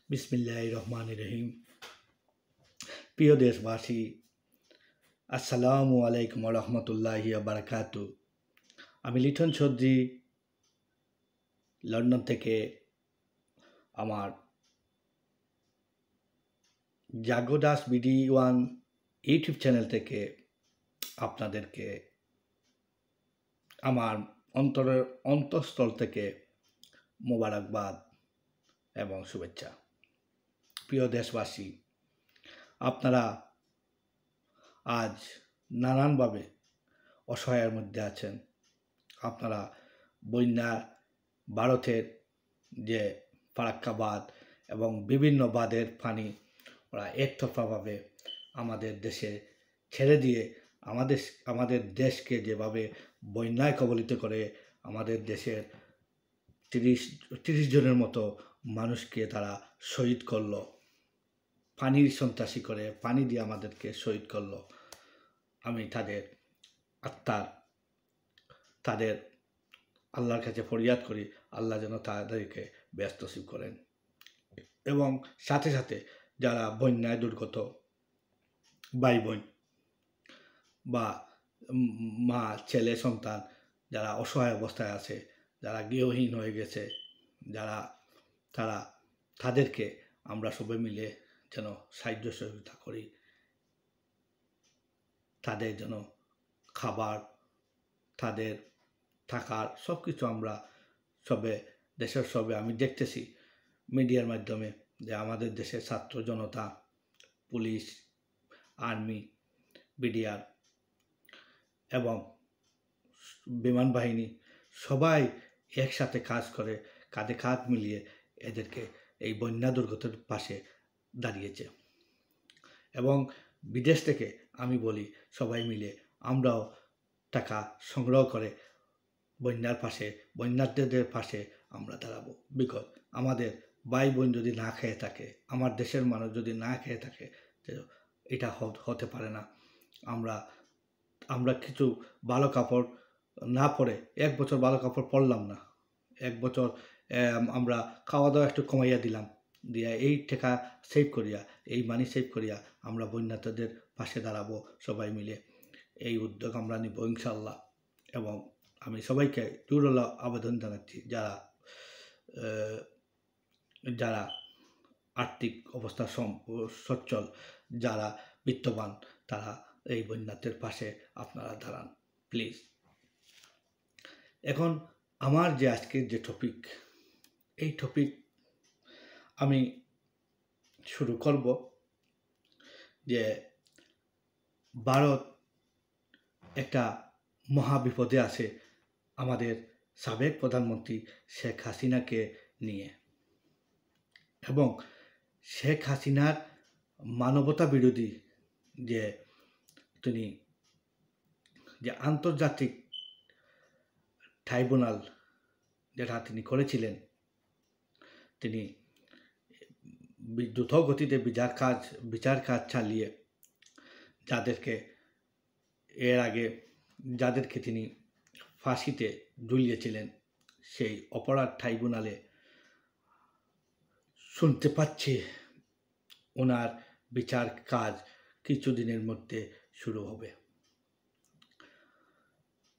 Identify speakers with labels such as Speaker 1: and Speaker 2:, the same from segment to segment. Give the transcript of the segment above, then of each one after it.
Speaker 1: বিসমিল্লাহির রহমানির রহিম। প্রিয় দেশবাসী, আসসালামু আলাইকুম রহমতুল্লাহি বারাকাতু। আমি লিটন চৌধুরী লন্ডন থেকে আমার জাগোদাস BD1 ইউটিউব চ্যানেল থেকে আপনাদেরকে আমার অন্তঃস্থল থেকে মোবারকবাদ এবং শুভেচ্ছা। প্রিয় দেশবাসী, আপনারা আজ নানানভাবে অসহায়ের মধ্যে আছেন। আপনারা বন্যা, ভারতের যে ফারাক্কা বাঁধ এবং বিভিন্ন বাঁধের পানি ওরা একতরফাভাবে আমাদের দেশে ছেড়ে দিয়ে আমাদের দেশকে যেভাবে বন্যায় কবলিত করে আমাদের দেশের 30 জনের মতো মানুষকে তারা শহীদ করলো, পানির সন্ত্রাসী করে পানি দিয়ে আমাদেরকে শহীদ করলো। আমি তাদের আত্মার তাদের আল্লাহর কাছে ফরিয়াদ করি, আল্লাহ যেন তাদেরকে ব্যস্ত নসিব করেন। এবং সাথে সাথে যারা বন্যায় দুর্গত ভাই বোন বা মা ছেলে সন্তান যারা অসহায় অবস্থায় আছে, যারা গৃহহীন হয়ে গেছে, তাদেরকে আমরা সবাই মিলে যেন সাহায্য সহযোগিতা করি। তাদের যেন খাবার, তাদের থাকার সব কিছু আমরা দেশের আমি দেখতেছি মিডিয়ার মাধ্যমে যে আমাদের দেশের ছাত্র জনতা, পুলিশ, আর্মি, বিডিআর এবং বিমান বাহিনী সবাই একসাথে কাজ করে, কাঁধে কাঁধ মিলিয়ে এদেরকে এই বন্যা দুর্গতের পাশে দাঁড়িয়েছে। এবং বিদেশ থেকে আমি বলি সবাই মিলে আমরাও টাকা সংগ্রহ করে বন্যার্থীদের পাশে আমরা দাঁড়াবো। বিকজ আমাদের ভাই বোন যদি না খেয়ে থাকে, আমার দেশের মানুষ যদি না খেয়ে থাকে, এটা হতে পারে না। আমরা কিছু ভালো কাপড় না পরে 1 বছর ভালো কাপড় পরলাম না, 1 বছর আমরা খাওয়া দাওয়া একটু কমাইয়া দিলাম, দিয়া এই টাকা সেভ করিয়া, এই মানি সেভ করিয়া আমরা বন্যার্থীদের পাশে দাঁড়াবো সবাই মিলে। এই উদ্যোগ আমরা নিব ইনশাল্লাহ। এবং আমি সবাইকে জোরালো আবেদন জানাচ্ছি, যারা আর্থিক অবস্থা সচ্ছল, যারা বিত্তবান, তারা এই বন্যার্থীর পাশে আপনারা দাঁড়ান প্লিজ। এখন আমার যে আজকের যে টপিক, এই টপিক আমি শুরু করব যে ভারত একটা মহাবিপদে আছে আমাদের সাবেক প্রধানমন্ত্রী শেখ হাসিনাকে নিয়ে। এবং শেখ হাসিনার মানবতা বিরোধী তিনি যে আন্তর্জাতিক ট্রাইব্যুনাল যেটা তিনি করেছিলেন, তিনি দ্রুত গতিতে বিচার কাজ চালিয়ে যাদেরকে তিনি ফাঁসিতে ঝুলিয়েছিলেন, সেই অপরাধ ট্রাইব্যুনালে শুনতে পাচ্ছি ওনার বিচার কাজ কিছুদিনের মধ্যে শুরু হবে।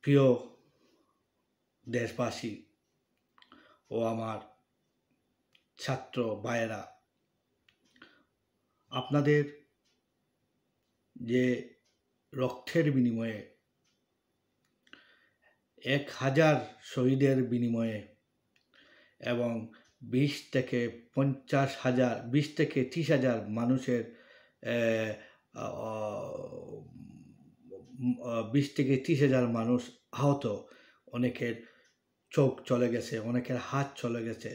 Speaker 1: প্রিয় দেশবাসী ও আমার ছাত্র ভাইয়েরা, আপনাদের যে রক্তের বিনিময়ে 1000 শহীদের বিনিময়ে এবং 20 থেকে 30 হাজার মানুষের 20 থেকে 30 হাজার মানুষ আহত, অনেকের চোখ চলে গেছে, অনেকের হাত চলে গেছে,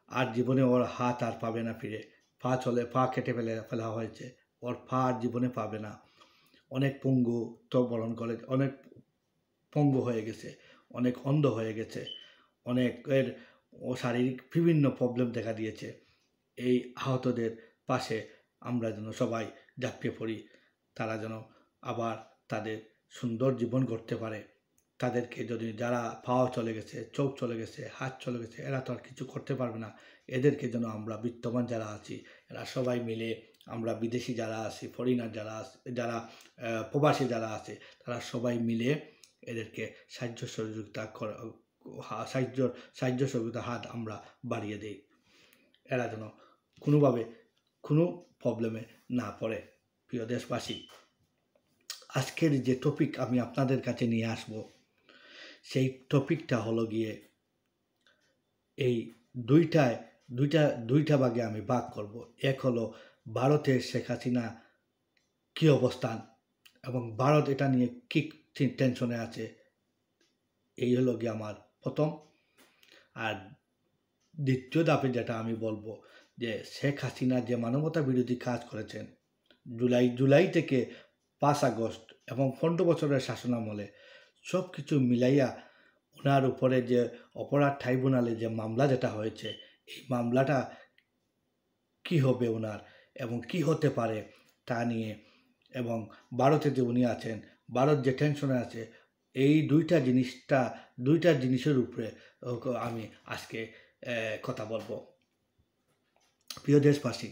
Speaker 1: আর জীবনে ওর হাত আর পাবে না ফিরে, পা কেটে ফেলা হয়েছে, ওর পা আর জীবনে পাবে না। অনেক পঙ্গু তো বরণ করে, অনেক পঙ্গু হয়ে গেছে, অনেক অন্ধ হয়ে গেছে, অনেকের শারীরিক বিভিন্ন প্রবলেম দেখা দিয়েছে। এই আহতদের পাশে আমরা যেন সবাই ঝাঁপিয়ে পড়ি, তারা যেন আবার তাদের সুন্দর জীবন গড়তে পারে। তাদেরকে যদি যারা পাও চলে গেছে, চোখ চলে গেছে, হাত চলে গেছে, এরা তো আর কিছু করতে পারবে না। এদেরকে যেন আমরা বিত্তবান যারা আছি এরা সবাই মিলে আমরা বিদেশি যারা আছি, ফরেনার যারা যারা প্রবাসী যারা আছে, তারা সবাই মিলে এদেরকে সাহায্য সহযোগিতা সাহায্য সহযোগিতা হাত আমরা বাড়িয়ে দিই, এরা যেন কোনোভাবে কোনো প্রবলেমে না পড়ে। প্রিয় দেশবাসী, আজকের যে টপিক আমি আপনাদের কাছে নিয়ে আসব, সেই টপিকটা হলো গিয়ে এই দুইটা ভাগে আমি ভাগ করব। এক হলো ভারতের শেখ হাসিনা কী অবস্থান এবং ভারত এটা নিয়ে কী টেনশনে আছে, এই হলো গিয়ে আমার প্রথম। আর দ্বিতীয় ধাপে যেটা আমি বলবো যে শেখ হাসিনা যে মানবতা বিরোধী কাজ করেছেন জুলাই থেকে 5 আগস্ট এবং 15 বছরের শাসনামলে সব কিছু মিলাইয়া ওনার উপরে যে অপরাধ ট্রাইব্যুনালে যে মামলা যেটা হয়েছে, এই মামলাটা কি হবে ওনার এবং কি হতে পারে তা নিয়ে, এবং ভারতে যে উনি আছেন, ভারত যে টেনশনে আছে, এই দুইটা জিনিসের উপরে আমি আজকে কথা বলবো। প্রিয় দেশবাসী,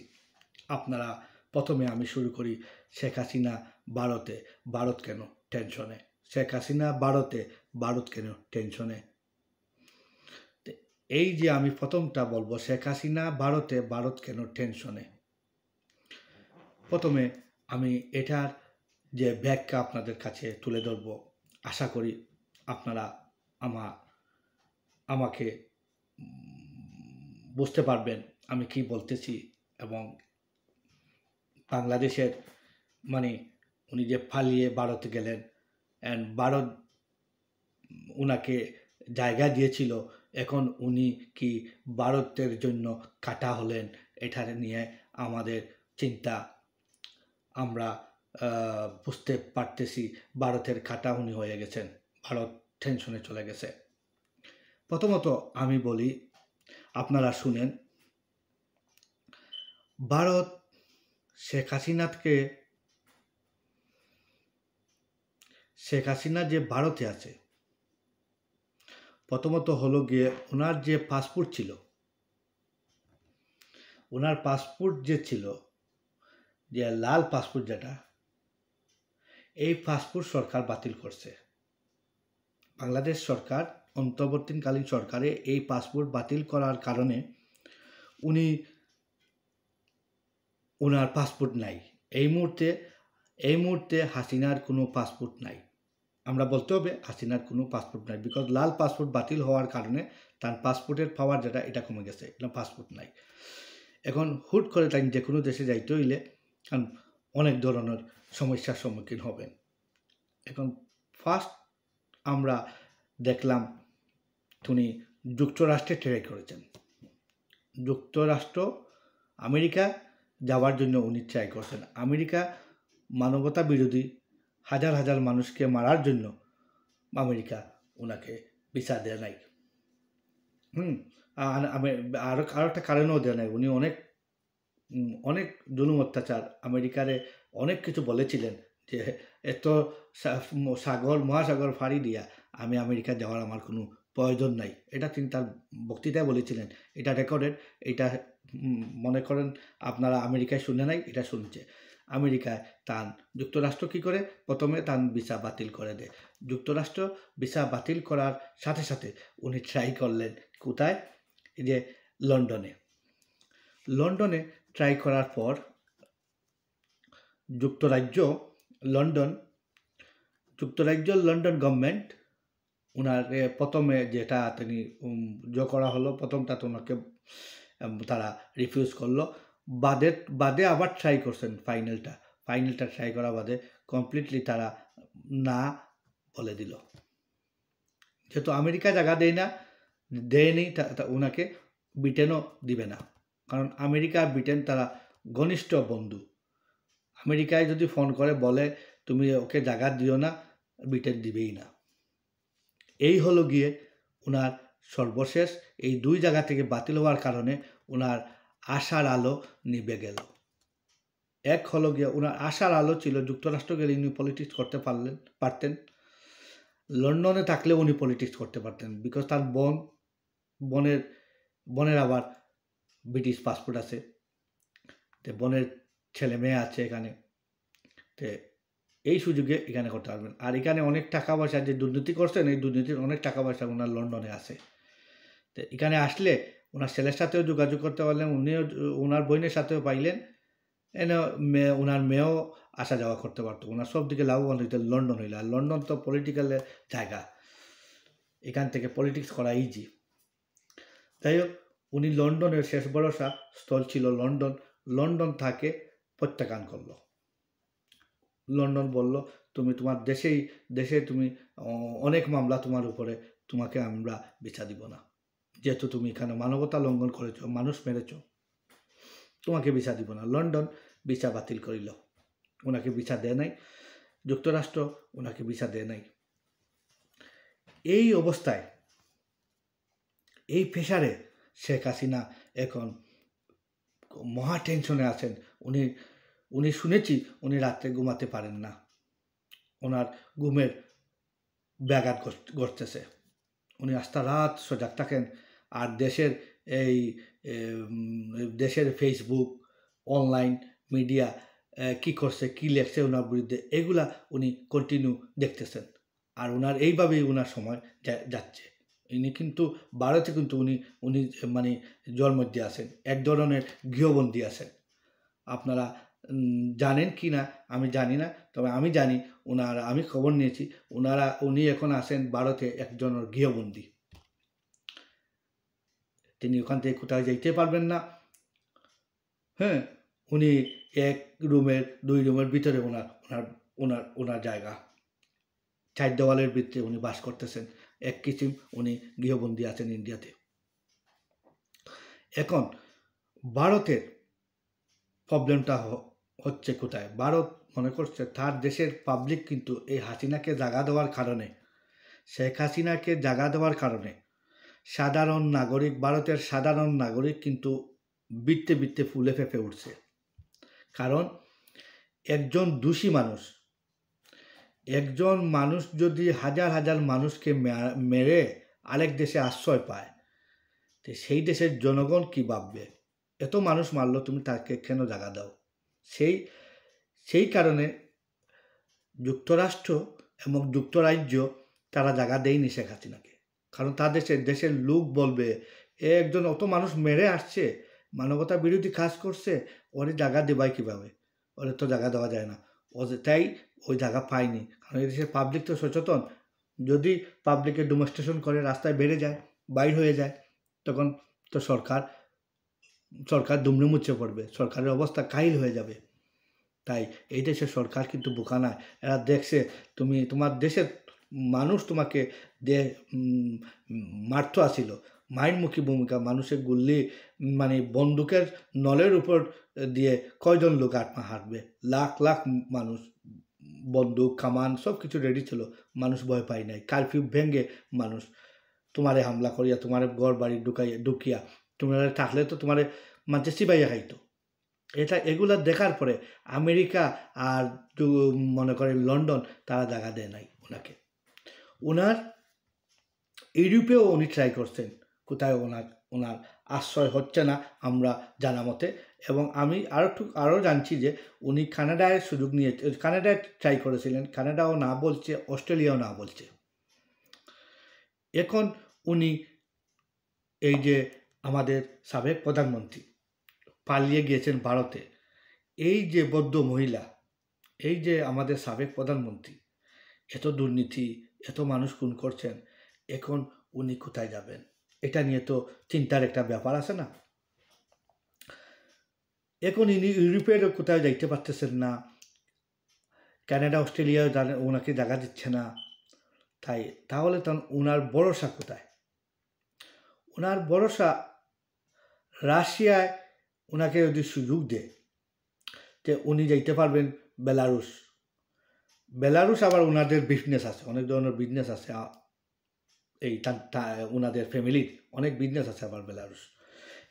Speaker 1: আপনারা প্রথমে আমি শুরু করি শেখ হাসিনা ভারতে, ভারত কেন টেনশনে, শেখ হাসিনা ভারতে, ভারত কেন টেনশনে। এই যে আমি প্রথমটা বলবো শেখ হাসিনা ভারতে, ভারত কেন টেনশনে, প্রথমে আমি এটার যে ব্যাখ্যা আপনাদের কাছে তুলে ধরব। আশা করি আপনারা আমাকে বুঝতে পারবেন আমি কি বলতেছি, এবং বাংলাদেশের মানে উনি যে পালিয়ে ভারতে গেলেন অ্যান্ড ভারত উনাকে জায়গা দিয়েছিল, এখন উনি কি ভারতের জন্য কাটা হলেন, এটা নিয়ে আমাদের চিন্তা, আমরা বুঝতে পারতেছি ভারতের কাটা উনি হয়ে গেছেন, ভারত টেনশনে চলে গেছে। প্রথমত আমি বলি, আপনারা শুনেন, ভারত শেখ হাসিনা যে ভারতে আছে, প্রথমত হলো গিয়ে ওনার যে পাসপোর্ট ছিল, ওনার পাসপোর্ট যে ছিল, যে লাল পাসপোর্ট যেটা, এই পাসপোর্ট সরকার বাতিল করছে। বাংলাদেশ সরকার অন্তর্বর্তীকালীন সরকারে এই পাসপোর্ট বাতিল করার কারণে ওনার পাসপোর্ট নাই। এই মুহূর্তে হাসিনার কোনো পাসপোর্ট নাই, আমরা বলতে হবে হাসিনার কোনো পাসপোর্ট নাই, বিকজ লাল পাসপোর্ট বাতিল হওয়ার কারণে তার পাসপোর্টের পাওয়ার যেটা এটা কমে গেছে, এটা পাসপোর্ট নাই। এখন হুট করে তাই যে কোনো দেশে যাইতে হইলে অনেক ধরনের সমস্যার সম্মুখীন হবেন। এখন ফার্স্ট আমরা দেখলাম উনি যুক্তরাষ্ট্রে ট্রাই করেছেন, যুক্তরাষ্ট্র আমেরিকা যাওয়ার জন্য উনি ট্রাই করছেন। আমেরিকা মানবতা বিরোধী হাজার হাজার মানুষকে মারার জন্য আমেরিকা ওনাকে ভিসা দেয় নাই। আরও একটা কারণেও দেয় নাই, উনি অনেক জুলুম অত্যাচার, আমেরিকারে অনেক কিছু বলেছিলেন যে এত মহাসাগর ফাড়ি দিয়া আমি আমেরিকা যাওয়ার আমার কোনো প্রয়োজন নাই, এটা তিনি তার বক্তৃতায় বলেছিলেন, এটা রেকর্ডেড, এটা মনে করেন আপনারা আমেরিকায় শুনে নাই, এটা শুনছে। আমেরিকায় যুক্তরাষ্ট্র কী করে, প্রথমে ভিসা বাতিল করে দেয়। যুক্তরাষ্ট্র ভিসা বাতিল করার সাথে সাথে উনি ট্রাই করলেন কোথায়, এই যে লন্ডনে ট্রাই করার পর লন্ডন গভর্নমেন্ট ওনাকে প্রথমে যেটা তিনি করা হলো, প্রথমটা তো ওনাকে তারা রিফিউজ করলো, বাদে আবার ট্রাই করছেন, ফাইনালটা ট্রাই করা বাদে কমপ্লিটলি তারা না বলে দিল। যেহেতু আমেরিকা জায়গা দেয়নি ওনাকে, ব্রিটেনও দিবে না, কারণ আমেরিকা আর ব্রিটেন তারা ঘনিষ্ঠ বন্ধু। আমেরিকায় যদি ফোন করে বলে তুমি ওকে জায়গা দিও না, ব্রিটেন দিবেই না। এই হলো গিয়ে ওনার সর্বশেষ, এই দুই জায়গা থেকে বাতিল হওয়ার কারণে ওনার আশার আলো নিভে গেল। এক হলো গিয়ে ওনার আশার আলো ছিল যুক্তরাষ্ট্র গেলে উনি পলিটিক্স করতে পারতেন, লন্ডনে থাকলেও উনি পলিটিক্স করতে পারতেন, বিকজ তার বোনের আবার ব্রিটিশ পাসপোর্ট আছে, তো বোনের ছেলে মেয়ে আছে এখানে, তো এই সুযোগে এখানে করতে পারবেন। আর এখানে অনেক টাকা পয়সা যে দুর্নীতি করছেন, এই দুর্নীতির অনেক টাকা পয়সা ওনার লন্ডনে আছে। তো এখানে আসলে ওনার ছেলের সাথেও যোগাযোগ করতে পারলেন, উনিও ওনার বোনের সাথেও পাইলেন, এনে ওনার মেয়েও আসা যাওয়া করতে পারতো, ওনার সব দিকে লাভবান হইতো লন্ডন হইলে। আর লন্ডন তো পলিটিক্যালের জায়গা, এখান থেকে পলিটিক্স করা ইজি। যাই হোক, উনি লন্ডনের শেষ ভরসা স্থল ছিল লন্ডন। লন্ডন তাকে প্রত্যাখ্যান করলো। লন্ডন বলল, তুমি তোমার দেশে তুমি অনেক মামলা তোমার উপরে, তোমাকে আমরা ভিসা দিব না, যেহেতু তুমি এখানে মানবতা লঙ্ঘন করেছো, মানুষ মেরেছ, তোমাকে ভিসা দিব না। লন্ডন ভিসা বাতিল করিল, ওনাকে ভিসা দেয় নাই। যুক্তরাষ্ট্র ওনাকে ভিসা দেয় নাই। এই অবস্থায়, এই প্রেশারে শেখ হাসিনা এখন মহা টেনশনে আছেন। উনি শুনেছি উনি রাত্রে ঘুমাতে পারেন না, ওনার ঘুমের ব্যাঘাত ঘটতেছে। উনি আস্তা রাত সজাগ থাকেন। আর দেশের ফেসবুক, অনলাইন মিডিয়া কি করছে, কি লেখছে ওনার বিরুদ্ধে, এগুলা উনি কন্টিনিউ দেখতেছেন। আর ওনার এইভাবেই ওনার সময় যাচ্ছে। ইনি কিন্তু ভারতে কিন্তু উনি মানে জন্ম দিয়ে আছেন, এক ধরনের গৃহবন্দী আছেন। আপনারা জানেন কি না আমি জানি না, তবে আমি জানি আমি খবর নিয়েছি উনি এখন আছেন ভারতে একজনের গৃহবন্দী। তিনি ওখান থেকে কোথাও যাইতে পারবেন না। হ্যাঁ, উনি এক রুমের 2 রুমের ভিতরে ওনার জায়গা, 4 দেওয়ালের ভিতরে উনি বাস করতেছেন। এক কিসিম উনি গৃহবন্দী আছেন ইন্ডিয়াতে। এখন ভারতের প্রবলেমটা হচ্ছে কোথায়? ভারত মনে করছে তার দেশের পাবলিক কিন্তু এই হাসিনাকে জাগা দেওয়ার কারণে, শেখ হাসিনাকে জাগা দেওয়ার কারণে ভারতের সাধারণ নাগরিক কিন্তু বৃত্তে ফুলে ফেঁপে উঠছে। কারণ একজন দোষী মানুষ যদি হাজার মানুষকে মেরে আরেক দেশে আশ্রয় পায়, তো সেই দেশের জনগণ কি ভাববে? এত মানুষ মারলো, তুমি তাকে কেন জায়গা দাও? সেই কারণে যুক্তরাষ্ট্র এবং যুক্তরাজ্য তারা জায়গা দেয়নি শেখ হাসিনাকে। কারণ তাদের দেশের লোক বলবে, একজন অত মানুষ মেরে আসছে, মানবতা বিরোধী কাজ করছে, ওরে জায়গা দেবাই কীভাবে? ওরে তো জায়গা দেওয়া যায় না। তাই ওই জায়গা পায়নি। কারণ এই দেশের পাবলিক তো সচেতন। যদি পাবলিকের ডেমনস্ট্রেশন করে রাস্তায় বেড়ে যায়, বাইর হয়ে যায়, তখন তো সরকার দুমড়ে মুচড়ে পড়বে, সরকারের অবস্থা কাহিল হয়ে যাবে। তাই এই দেশের সরকার কিন্তু বোকা নয়। এরা দেখছে তোমার দেশের মানুষ তোমাকে মারত আসিল, মাইনমুখী ভূমিকা, মানুষের গুল্লি মানে বন্দুকের নলের উপর দিয়ে কয়জন লোক হাঁটবে? লাখ মানুষ, বন্দুক কামান সব কিছু রেডি ছিল, মানুষ ভয় পায় নাই। কারফিউ ভেঙে মানুষ তোমারে হামলা করিয়া, তোমার ঘর বাড়ি ঢুকিয়া তোমার থাকলে তো তোমার মানুষের চিবাইয়া খাইতো। এগুলা দেখার পরে আমেরিকা আর মনে করেন লন্ডন তারা জায়গা দেয় নাই ওনাকে। ইউরোপেও উনি ট্রাই করছেন, কোথায় ওনার আশ্রয় হচ্ছে না আমরা জানা মতে। এবং আমি আরও জানছি যে উনি কানাডায় সুযোগ নিয়ে কানাডায় ট্রাই করেছিলেন, কানাডাও না বলছে, অস্ট্রেলিয়াও না বলছে। এখন উনি এই যে আমাদের সাবেক প্রধানমন্ত্রী পালিয়ে গিয়েছেন ভারতে, এই যে বৌদ্ধ মহিলা, এই যে আমাদের সাবেক প্রধানমন্ত্রী, এত দুর্নীতি, এত মানুষ খুন করছেন, এখন উনি কোথায় যাবেন? এটা নিয়ে তো চিন্তার একটা ব্যাপার আছে না? এখন ইনি ইউরোপের কোথাও যাইতে পারতেছেন না, কানাডা অস্ট্রেলিয়াও ওনাকে জায়গা দিচ্ছে না। তাহলে তখন ওনার ভরসা কোথায়? ওনার ভরসা রাশিয়ায় ওনাকে যদি সুযোগ দেয়, যে উনি যাইতে পারবেন বেলারুস আবার ওনাদের বিজনেস আছে, অনেক ধরনের বিজনেস আছে, এই ওনাদের ফ্যামিলির অনেক বিজনেস আছে আবার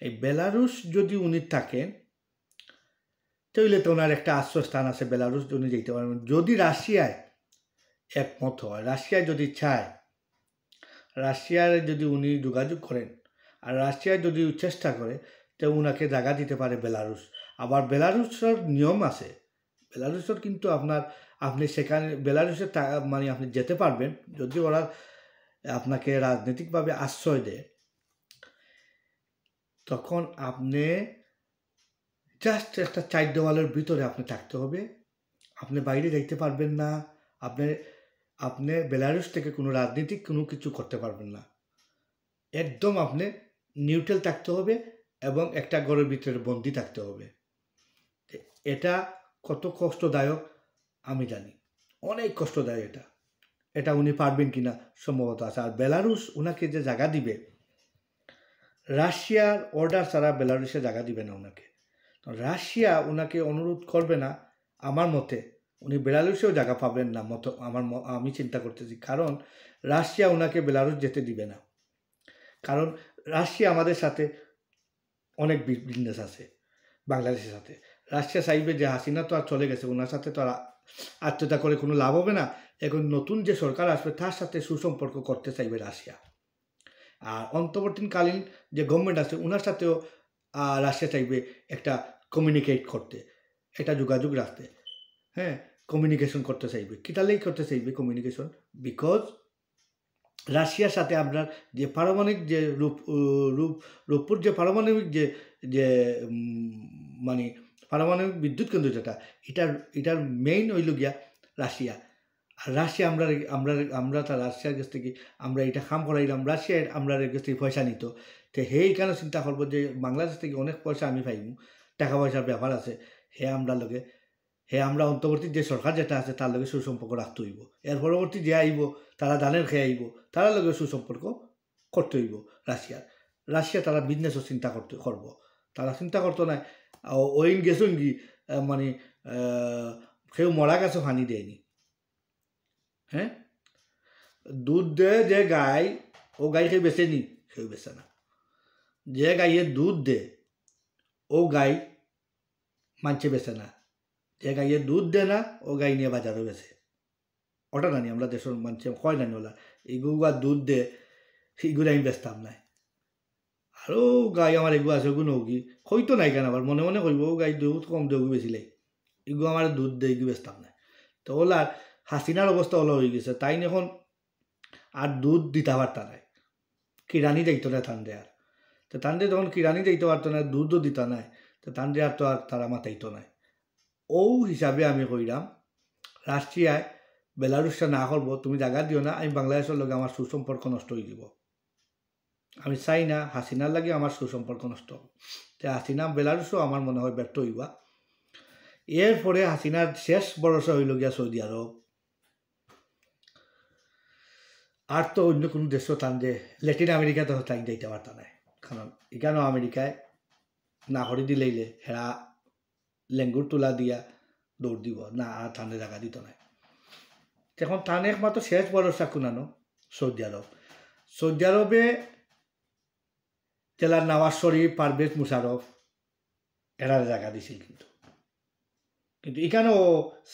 Speaker 1: এই বেলারুস যদি উনি থাকেন, তাহলে তো ওনার একটা আশ্রয়স্থান আছে, বেলারুস উনি যেতে পারবেন। যদি রাশিয়ায় একমত হয়, রাশিয়ায় যদি চায়, রাশিয়ার যদি উনি যোগাযোগ করেন, আর রাশিয়ায় যদি চেষ্টা করে, তো উনাকে জায়গা দিতে পারে বেলারুস। আবার বেলারুসের নিয়ম আছে, বেলারুসের কিন্তু আপনি সেখানে বেলারুসে মানে আপনি যেতে পারবেন যদি ওরা আপনাকে রাজনৈতিকভাবে আশ্রয় দেয়, তখন আপনি জাস্ট একটা 4 দেওয়ালের ভিতরে আপনি থাকতে হবে, আপনি বাইরে যাইতে পারবেন না, আপনি আপনি বেলারুস থেকে কোনো রাজনীতিক কোনো কিছু করতে পারবেন না, একদম আপনি নিউট্রাল থাকতে হবে এবং একটা ঘরের ভিতরে বন্দি থাকতে হবে। এটা কত কষ্টদায়ক আমি জানি, অনেক কষ্টদায়ক এটা। এটা উনি পারবেন কিনা সম্ভবত আছে। আর বেলারুস উনাকে যে জায়গা দিবে, রাশিয়ার অর্ডার ছাড়া বেলারুসে জায়গা দিবে না ওনাকে। তো রাশিয়া ওনাকে অনুরোধ করবে না, আমার মতে উনি বেলারুসেও জায়গা পাবেন না মতো আমি চিন্তা করতেছি। কারণ রাশিয়া ওনাকে বেলারুস যেতে দিবে না, কারণ রাশিয়া আমাদের সাথে অনেক বিজনেস আছে বাংলাদেশের সাথে। রাশিয়া চাইবে যে হাসিনা তো আর চলে গেছে, ওনার সাথে তো আর আত্মীয়তা করে কোনো লাভ হবে না, এখন নতুন যে সরকার আসবে তার সাথে সুসম্পর্ক করতে চাইবে রাশিয়া। আর অন্তর্বর্তীকালীন যে গভর্নমেন্ট আছে ওনার সাথেও রাশিয়া চাইবে একটা কমিউনিকেট করতে, একটা যোগাযোগ রাখতে, হ্যাঁ, কমিউনিকেশন করতে চাইবে। কিতালেই করতে চাইবে কমিউনিকেশন, বিকজ রাশিয়ার সাথে আপনার যে পারমাণবিক যে রূপপুর যে পারমাণবিক যে মানে পারমাণবিক বিদ্যুৎ কেন্দ্র যেটা, এটার মেইন হইল গিয়া রাশিয়া। আর রাশিয়া আমরা তার রাশিয়ার কাছ থেকে আমরা এটা কাম করাইলাম, রাশিয়ার আমরা কাছ থেকে পয়সা নিত। তো সেইখানে চিন্তা করবো যে বাংলাদেশ থেকে অনেক পয়সা আমি পাইমু, টাকা পয়সার ব্যাপার আছে, আমরা অন্তর্বর্তী যে সরকার যেটা আছে তার লগে সুসম্পর্ক রাখতে হইব। এর পরবর্তী যে আইব তারা দানের খেয়ে আইব, তারা লগে সুসম্পর্ক করতে হইব। রাশিয়া তারা বিজনেসও চিন্তা করব, তারা চিন্তা করতো না ওইন গেছুন কি মানে কেউ মরা গাছও পানি দেয়নি, হ্যাঁ, দুধ দেয় যে গাই, ও গাই কেউ বেচে নি, কেউ বেচে না। যে গাইয়ে দুধ দে ও গাই মানছে বেচে না, যে গাইয়ে দুধ দেয় না ও গাই নিয়ে বাজারও বেছে। ওটা জানি আমরা দেশের মানুষে কয় জানি ওলা এগুলা দুধ দে, এগুলো আমি বেচতাম নাই। আরও গাই আমার এগু আছে ওগু নৌকি হইতো নাই কেন, আবার মনে মনে কইব ও গাই দুধ কম দেগু বেছিলাই, এগু আমার দুধ দে, এগু বেচতাম নাই। তো ওলার হাসিনার অবস্থা ওলা হয়ে গেছে, তাই এখন আর দুধ দিতে পারতা নাই, কিরানি যাইতো না তান্ডে আর। তো তান্ডে যখন কিরানি যাইতে পারতো না, দুধও দিত নাই, তো তান্ডে আর তো আর তারা মাতাইতো নাই। ও হিসাবে আমি কইরাম রাশিয়ায় বেলারুসটা না করবো, তুমি জায়গা দিও না, আমি বাংলাদেশের লগে আমার সুসম্পর্ক নষ্ট হয়ে যাব। আমি চাই না হাসিনার লাগে আমার সুসম্পর্ক নষ্ট হোক। তো হাসিনা বেলারুসও আমার মনে হয় ব্যর্থ হইবা। এরপরে হাসিনার শেষ ভরসা হইল গিয়া সৌদি আরব। আর তো অন্য কোনো দেশও টান যে ল্যাটিন আমেরিকাতে টাইম যাইতে পারত নাই, কারণ এখানেও আমেরিকায় না করে দিলেইলে হেরা লেঙ্গুর তোলা দিয়া দৌড় দিব না, আর টানে জায়গা দিত নাই। এখন টান একমাত্র শেষ ভরসা কোনানো সৌদি আরব। সৌদি আরবে জেলার নওয়াজ শরীফ, পারভেজ মুশারফ এরা জায়গা দিছিল, কিন্তু এখানেও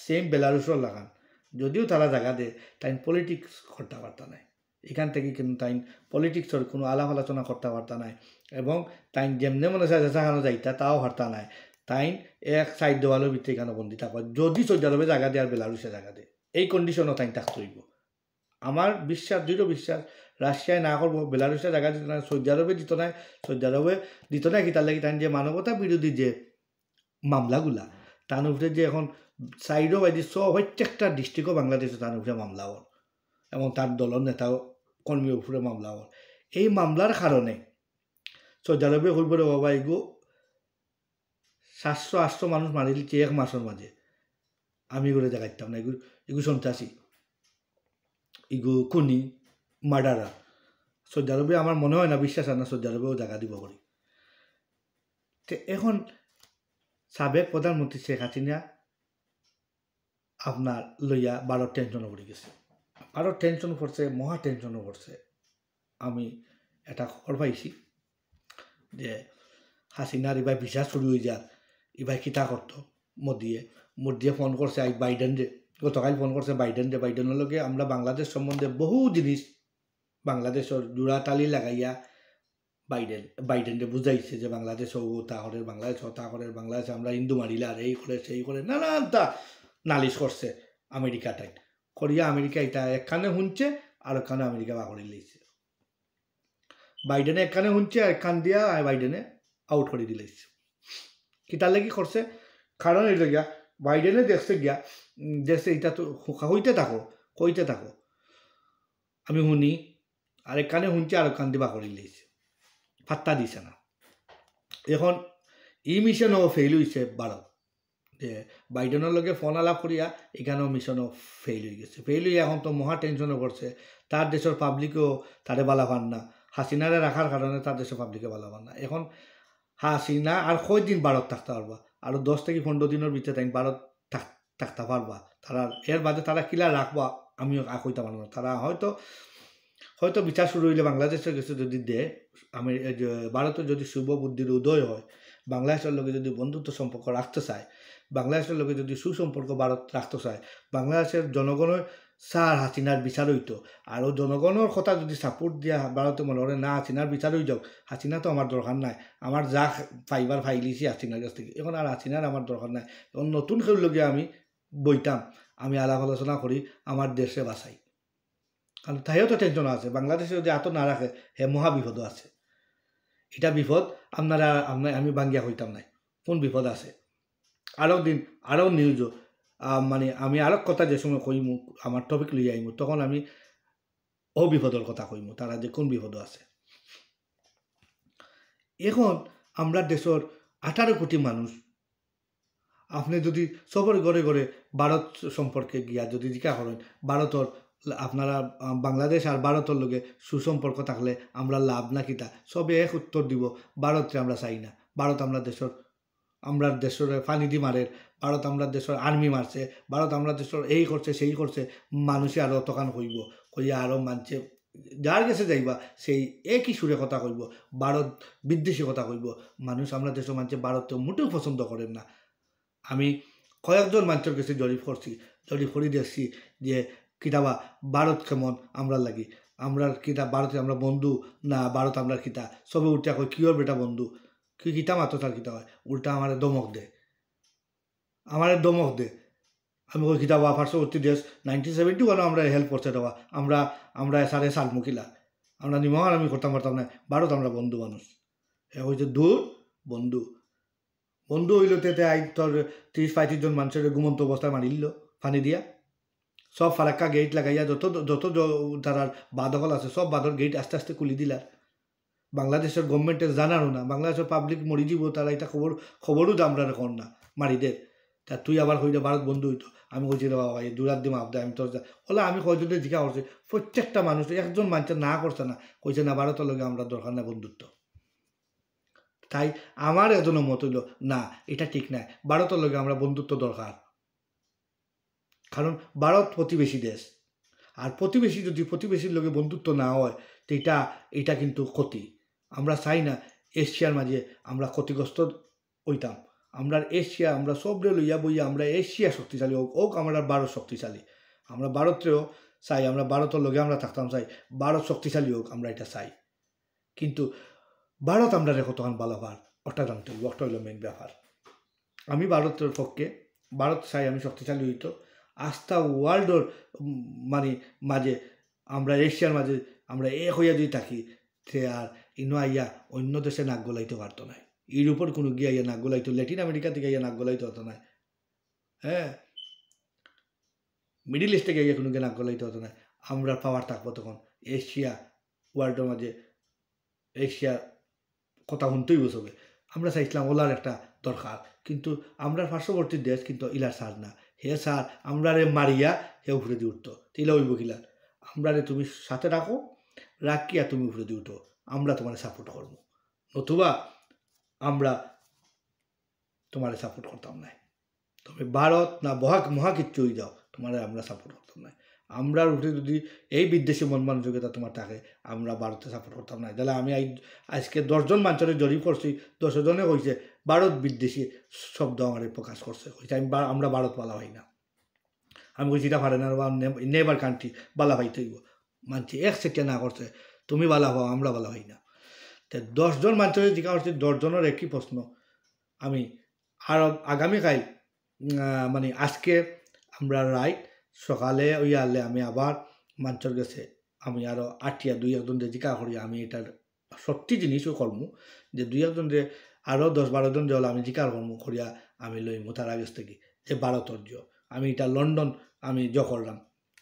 Speaker 1: সেম বেলারুসর লাগান, যদিও তারা জায়গা দেয় তাই পলিটিক্স করতে পারতা নাই। এখান থেকে কিন্তু তাই পলিটিক্সের কোনো আলাপ আলোচনা করতে পারতা নাই, এবং তাই যেমনি মনে হয় যেখানে যাইতা তাও পারতা নাই। তাই এক সাইড দেওয়ালের ভিতরে এখানে বন্দি থাকবে, যদি সৌদি আরবে জায়গা দেয় আর বেলারুসে জায়গা দেয়, এই কন্ডিশনও তাই থাকতে হইব। আমার বিশ্বাস, দৃঢ় বিশ্বাস, রাশিয়ায় না করবো, বেলারুসে জায়গা দিত না, সৌদি আরবে দিত না। সৌদি আরবে দিত না কি তার লাগে তাই যে মানবতা বিরোধী যে মামলাগুলা তার উপরে যে এখন সাইডও বাইদি প্রত্যেকটা ডিস্ট্রিক্টও বাংলাদেশে তার উপরে মামলা হল, এবং তার দলের নেতাও কর্মীর উপরে মামলা হল। এই মামলার কারণে সৌদি আরবে হইব রে বাবা, এগু 700-800 মানুষ মারি দিচ্ছে এক মাসের মাঝে। আমি এগুলো দেখাইতাম না, এগু সন্ত্রাসী, এগু খুনি, মার্ডারার। সৌদি আরবে আমার মনে হয় না, বিশ্বাস হয় না সৌদি আরবেও জায়গা দিব করি। তো এখন সাবেক প্রধানমন্ত্রী শেখ হাসিনা আপনার লইয়া বারো টেনশনও পড়ে গেছে, আরও টেনশন পড়ছে, মহা টেনশনও পড়ছে। আমি এটা খবর পাইছি যে হাসিনার এবার ভিসা শুরু হয়ে যাক, এবার কিতা করতো মোদিয়ে ফোন করছে বাইডেন যে, গতকাল ফোন করছে বাইডেনের লগে আমরা বাংলাদেশ সম্বন্ধে বহু জিনিস বাংলাদেশের জোড়াতালি লাগাইয়া বাইডেনকে বুঝাইছে যে বাংলাদেশ ও তাহরের বাংলাদেশ ও তাহরের বাংলাদেশ আমরা হিন্দু মারিলা আর এই করে সেই করে নানানটা নালিশ করছে আমেরিকাটাই করিয়া আমেরিকা এটা একখানে শুনছে আর একখানে আমেরিকা বাকরি লইছে বাইডেনে একখানে শুনছে আর একখান দিয়া বাইডেনে আউট করে দিলেছে কিতার লাগি করছে কারণ এটা গিয়া বাইডেনে দেখছে গিয়া দেখছে এটা তো কইতে থাকো আমি শুনি আরেক কানে শুনছি আরেক কান দিবা করে লিয়েছে ফাত্তা দিছে না এখন ই মিশনও ফেল হয়েছে ভারত যে বাইডেনের লগে ফোন আলাপ করিয়া এখানেও মিশনও ফেল হয়ে গেছে ফেল হয়ে এখন তো মহা টেনশনও করছে তার দেশের পাবলিকও তারে বালা পান না হাসিনারে রাখার কারণে তার দেশের পাবলিকে বালা পান না এখন হাসিনা আর কয়দিন ভারত থাকতে পারবা আরও 10 থেকে 15 দিনের ভিতরে তাই ভারত থাকতে পারবা তারা এর বাদে তারা কিলা রাখবা আমিও কইতে পারবো না তারা হয়তো বিচার শুরু হইলে বাংলাদেশের কাছে যদি দেয় ভারতের যদি শুভ বুদ্ধির উদয় হয় বাংলাদেশের লোকে যদি বন্ধুত্ব সম্পর্ক রাখতে চায় বাংলাদেশের লোকে যদি সুসম্পর্ক ভারত রাখতে চায় বাংলাদেশের জনগণের সার হাসিনার বিচার হইতো আরও জনগণের কথা যদি সাপোর্ট দিয়া ভারতে মনে করে না হাসিনার বিচার হয়ে যাও হাসিনা তো আমার দরকার নাই আমার যা ফাইবার ফাইলিছি হাসিনার কাছ থেকে এখন আর হাসিনার আমার দরকার নাই এখন নতুন খেল লগে আমি বইতাম আমি আলাপ আলোচনা করি আমার দেশে বাঁচাই কারণ তাইও তো টেনশন আছে বাংলাদেশে যদি এত না রাখে হে মহা বিপদও আছে এটা বিপদ আমি বাঙ্গিয়া হইতাম নাই কোন বিপদ আছে আরও নিউজও মানে আমি আরও কথা যে সময় কইমু আমার টপিক লই আইমু তখন আমি বিপদের কথা কইমু তারা যে কোন বিপদ আছে এখন আমরা দেশের 18 কোটি মানুষ আপনি যদি সবার ঘরে ঘরে ভারত সম্পর্কে গিয়া যদি জিজ্ঞাসা করেন ভারতের আপনারা বাংলাদেশ আর ভারতের লগে সুসম্পর্ক থাকলে আমরা লাভ না কিতা সবে এক উত্তর দিব ভারতরে আমরা চাই না ভারত আমরা দেশের ফানি দি মারে ভারত আমরা দেশের আর্মি মারছে ভারত আমরা দেশের এই করছে সেই করছে মানুষে আরও অতখান কইব কইয়া আরও মানছে যার কাছে যাইবা সেই একই সুরে কথা কইব ভারত বিদ্বেষী কথা কইব মানুষ আমরা দেশের মানছে ভারতকে মোটেও পছন্দ করেন না আমি কয়েকজন মানুষের কাছে জরিপ করি দেখছি যে কিতাবা ভারত কেমন আমরা লাগি আমরা কিতা ভারতে আমরা বন্ধু না ভারত আমরা কিতা সবে উল্টা কই কিওর বেটা বন্ধু কিতা মাত্র তার কিতা হয় উল্টা আমার দমক দে আমি কই কিতাবা পার্শ্ববর্তী দেশ 1971 আমরা হেল্প করছে দেওয়া আমরা সারে সালমুখিলা আমরা নিমহার আমি করতাম না ভারত আমরা বন্ধু মানুষ এ হয়েছে দূর বন্ধু হইল তেতে আই তোর 30-35 জন মানুষের ঘুমন্ত অবস্থায় মারিল ফানি দিয়া সব ফারাক্কা গেট লাগাইয়া যত তারার বাদকল আছে সব বাদর গেট আস্তে আস্তে খুলি দিলার বাংলাদেশের গভর্নমেন্টের জানারও না বাংলাদেশের পাবলিক মরি যাব তারা এটা খবরও তো আমরা কর না মারিদের তা তুই আবার হইলে ভারত বন্ধু হইতো আমি কইছি রে বাবা এই দুরাত দিম আবদা আমি তোর ওলা আমি কয়জনের জিজ্ঞা করছি প্রত্যেকটা মানুষ একজন মানুষের না করছে না কইছে না ভারতের লগে আমরা দরকার না বন্ধুত্ব তাই আমার এজন্য মত হইল না এটা ঠিক নাই ভারতের লগে আমরা বন্ধুত্ব দরকার কারণ ভারত প্রতিবেশী দেশ আর প্রতিবেশীর লগে বন্ধুত্ব না হয় তো এটা কিন্তু ক্ষতি আমরা চাই না এশিয়ার মাঝে আমরা ক্ষতিগ্রস্ত হইতাম আমরা এশিয়া আমরা সবরে লইয়া বইয়া আমরা এশিয়া শক্তিশালী হোক আমরা ভারত শক্তিশালী আমরা ভারতেও চাই আমরা ভারতের লগে আমরা থাকতাম চাই ভারত শক্তিশালী হোক আমরা এটা চাই কিন্তু ভারত আমরা রেখো তখন ভালো ভার ওটা জানতে হইব ওটা হইল মেন ব্যাপার আমি ভারতের পক্ষে ভারত চাই আমি শক্তিশালী হইতো আস্থা ওয়ার্ল্ডর মানে মাঝে আমরা এশিয়ার মাঝে আমরা এক হইয়া যদি থাকি সে আর ইনো আইয়া অন্য দেশে নাক গলাইতে পারতো না ইউরোপের কোনো গিয়ে আইয়া নাক গলাইতো ল্যাটিন আমেরিকা থেকে আইয়া নাক গলাইতে হতো না হ্যাঁ মিডিল ইস্ট থেকে আইয়া কোনো গিয়ে নাক গলাইতে হতো না আমরা পাওয়ার থাকবো তখন এশিয়া ওয়ার্ল্ডের মাঝে এশিয়ার কথা শুনতেই বসবে আমরা চাইছিলাম ওলার একটা দরকার কিন্তু আমরা পার্শ্ববর্তী দেশ কিন্তু ইলার সার না হে স্যার আমরারে মারিয়া হে উপরে দিয়ে উঠতো তিলা ওই বকিলার আমরারে তুমি সাথে রাখো রাখিয়া তুমি উপরে দিয়ে উঠো আমরা তোমার সাপোর্ট করবো নতুবা আমরা তোমার সাপোর্ট করতাম না তবে ভারত না মহা কিচ্ছু হয়ে যাও তোমার আমরা সাপোর্ট করতাম না আমরা উঠে যদি এই বিদ্বেষী মন মানসিকতা তোমার থাকে আমরা ভারতে সাপোর্ট করতাম না তাহলে আমি আজকে 10 জন মানুষের জরিপ করছি 10 জনে কইছে ভারত বিদ্বেষী শব্দ আমার প্রকাশ করছে কইছে আমরা ভারত বালা ভাই না আমি কইছি এটা পারে না নেবার কান্ট্রি বালা ভাই তৈব মানছি এক সেকেন্ড না করছে তুমি বালা হও আমরা বালা ভাই না তো 10 জন মানুষের জিজ্ঞাসা করছি 10 জনের একই প্রশ্ন। আমি আর আগামীকাল মানে আজকে আমরা রাইট সকালে ওই আলে আমি আবার মানুষের কাছে আমি আরও আটিয়া 2-1 জন জিজ্ঞাসা করি আমি এটার সত্যি জিনিসও করমু যে 2-1 জন আরও 10-12 জন জল আমি জিজ্ঞাসা করমু করিয়া আমি লইমু তার আগে থেকে যে ভারতর্য আমি এটা লন্ডন আমি করলাম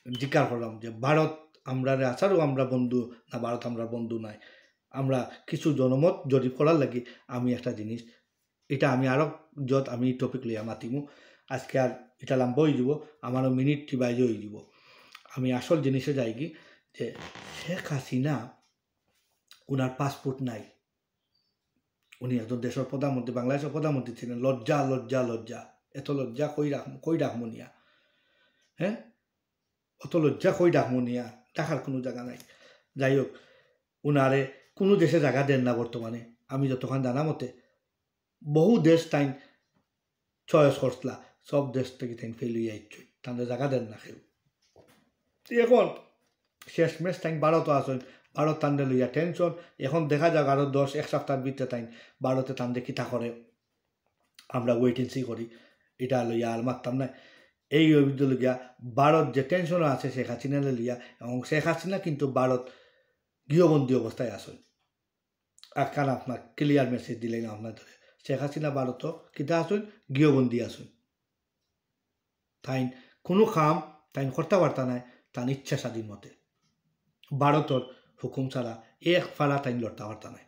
Speaker 1: জিজ্ঞাসা করলাম যে ভারত আমরা আসারও আমরা বন্ধু না ভারত আমরা বন্ধু নাই। আমরা কিছু জনমত জরিপ করার লাগি আমি একটা জিনিস এটা আমি আরও যত আমি টপিক লইয়া মাতিমু আজকে আর এটা লাম্ব হয়ে যাব আমারও মিনিট বাইরে হয়ে যাব। আমি আসল জিনিসে যাই কি যে শেখ হাসিনা ওনার পাসপোর্ট নাই, উনি একজন দেশের প্রধানমন্ত্রী বাংলাদেশের প্রধানমন্ত্রী ছিলেন। লজ্জা লজ্জা লজ্জা, এত লজ্জা কই রাখমু নিয়া, হ্যাঁ অত লজ্জা কই রাখমু নিয়া, দেখার কোনো জায়গা নাই। যাই হোক উনারে কোনো দেশে জায়গা দেন না বর্তমানে আমি যতক্ষণ জানা মতে। বহু দেশ তাই চয়েস করতলা, সব দেশ থেকে তাই ফেল হইয়া ইচ্ছুই তাদের জায়গা দেন না কেউ। এখন শেষমেশ তাই ভারত আসেন, ভারত তান্ডে লইয়া টেনশন। এখন দেখা যাক আরও 10-1 সপ্তাহের ভিতরে তাই ভারতে তান্দে কিতা করে আমরা ওয়েট এন্ড সি করি, এটা লইয়া আর মারতাম না। এই অভিযোগ লইয়া ভারত যে টেনশন আছে শেখ হাসিনা লইয়া, এবং শেখ হাসিনা কিন্তু ভারত গৃহবন্দী অবস্থায় আসেন। আর কারণ আপনার ক্লিয়ার মেসেজ দিলেন আপনার ধরে শেখ হাসিনা ভারত কিতা আসুন গৃহবন্দী আসুন। তাই কোনো কাম তাই করতে পারতা নাই তার ইচ্ছা স্বাধীন মতে, ভারতর হুকুম ছাড়া এক ফালা তাই লড়তে পারতা নাই।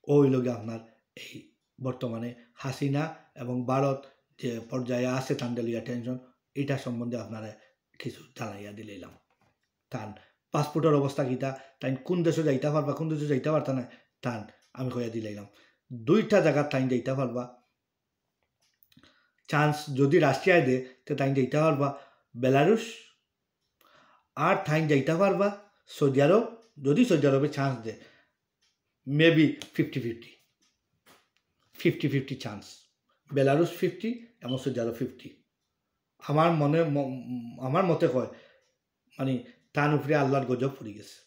Speaker 1: ওই লগে আপনার এই বর্তমানে হাসিনা এবং ভারত যে পর্যায়ে আছে তান্ডেলিয়া টেনশন এটা সম্বন্ধে আপনারা কিছু জানাইয়া দিলাম। তান পাসপোর্টের অবস্থা কিতা, তাই কোন দেশে যাইতে পারবা কোন দেশে যাইতে পারতা না তান আমি কইয়া দিলাম। 2টা জায়গার তাই যাইতে পারবা, চান্স যদি রাশিয়ায় দে তো তাই যাইতে পারবা বেলারুস, আর তাই যাইতে পারবা সৌদি আরব। যদি সৌদি আরবে চান্স দে মেবি 50-50 চান্স, বেলারুস 50 এবং সৌদি আরব 50। আমার মতে কয় মানে তার উপরে আল্লাহর গজব পড়ে গেছে।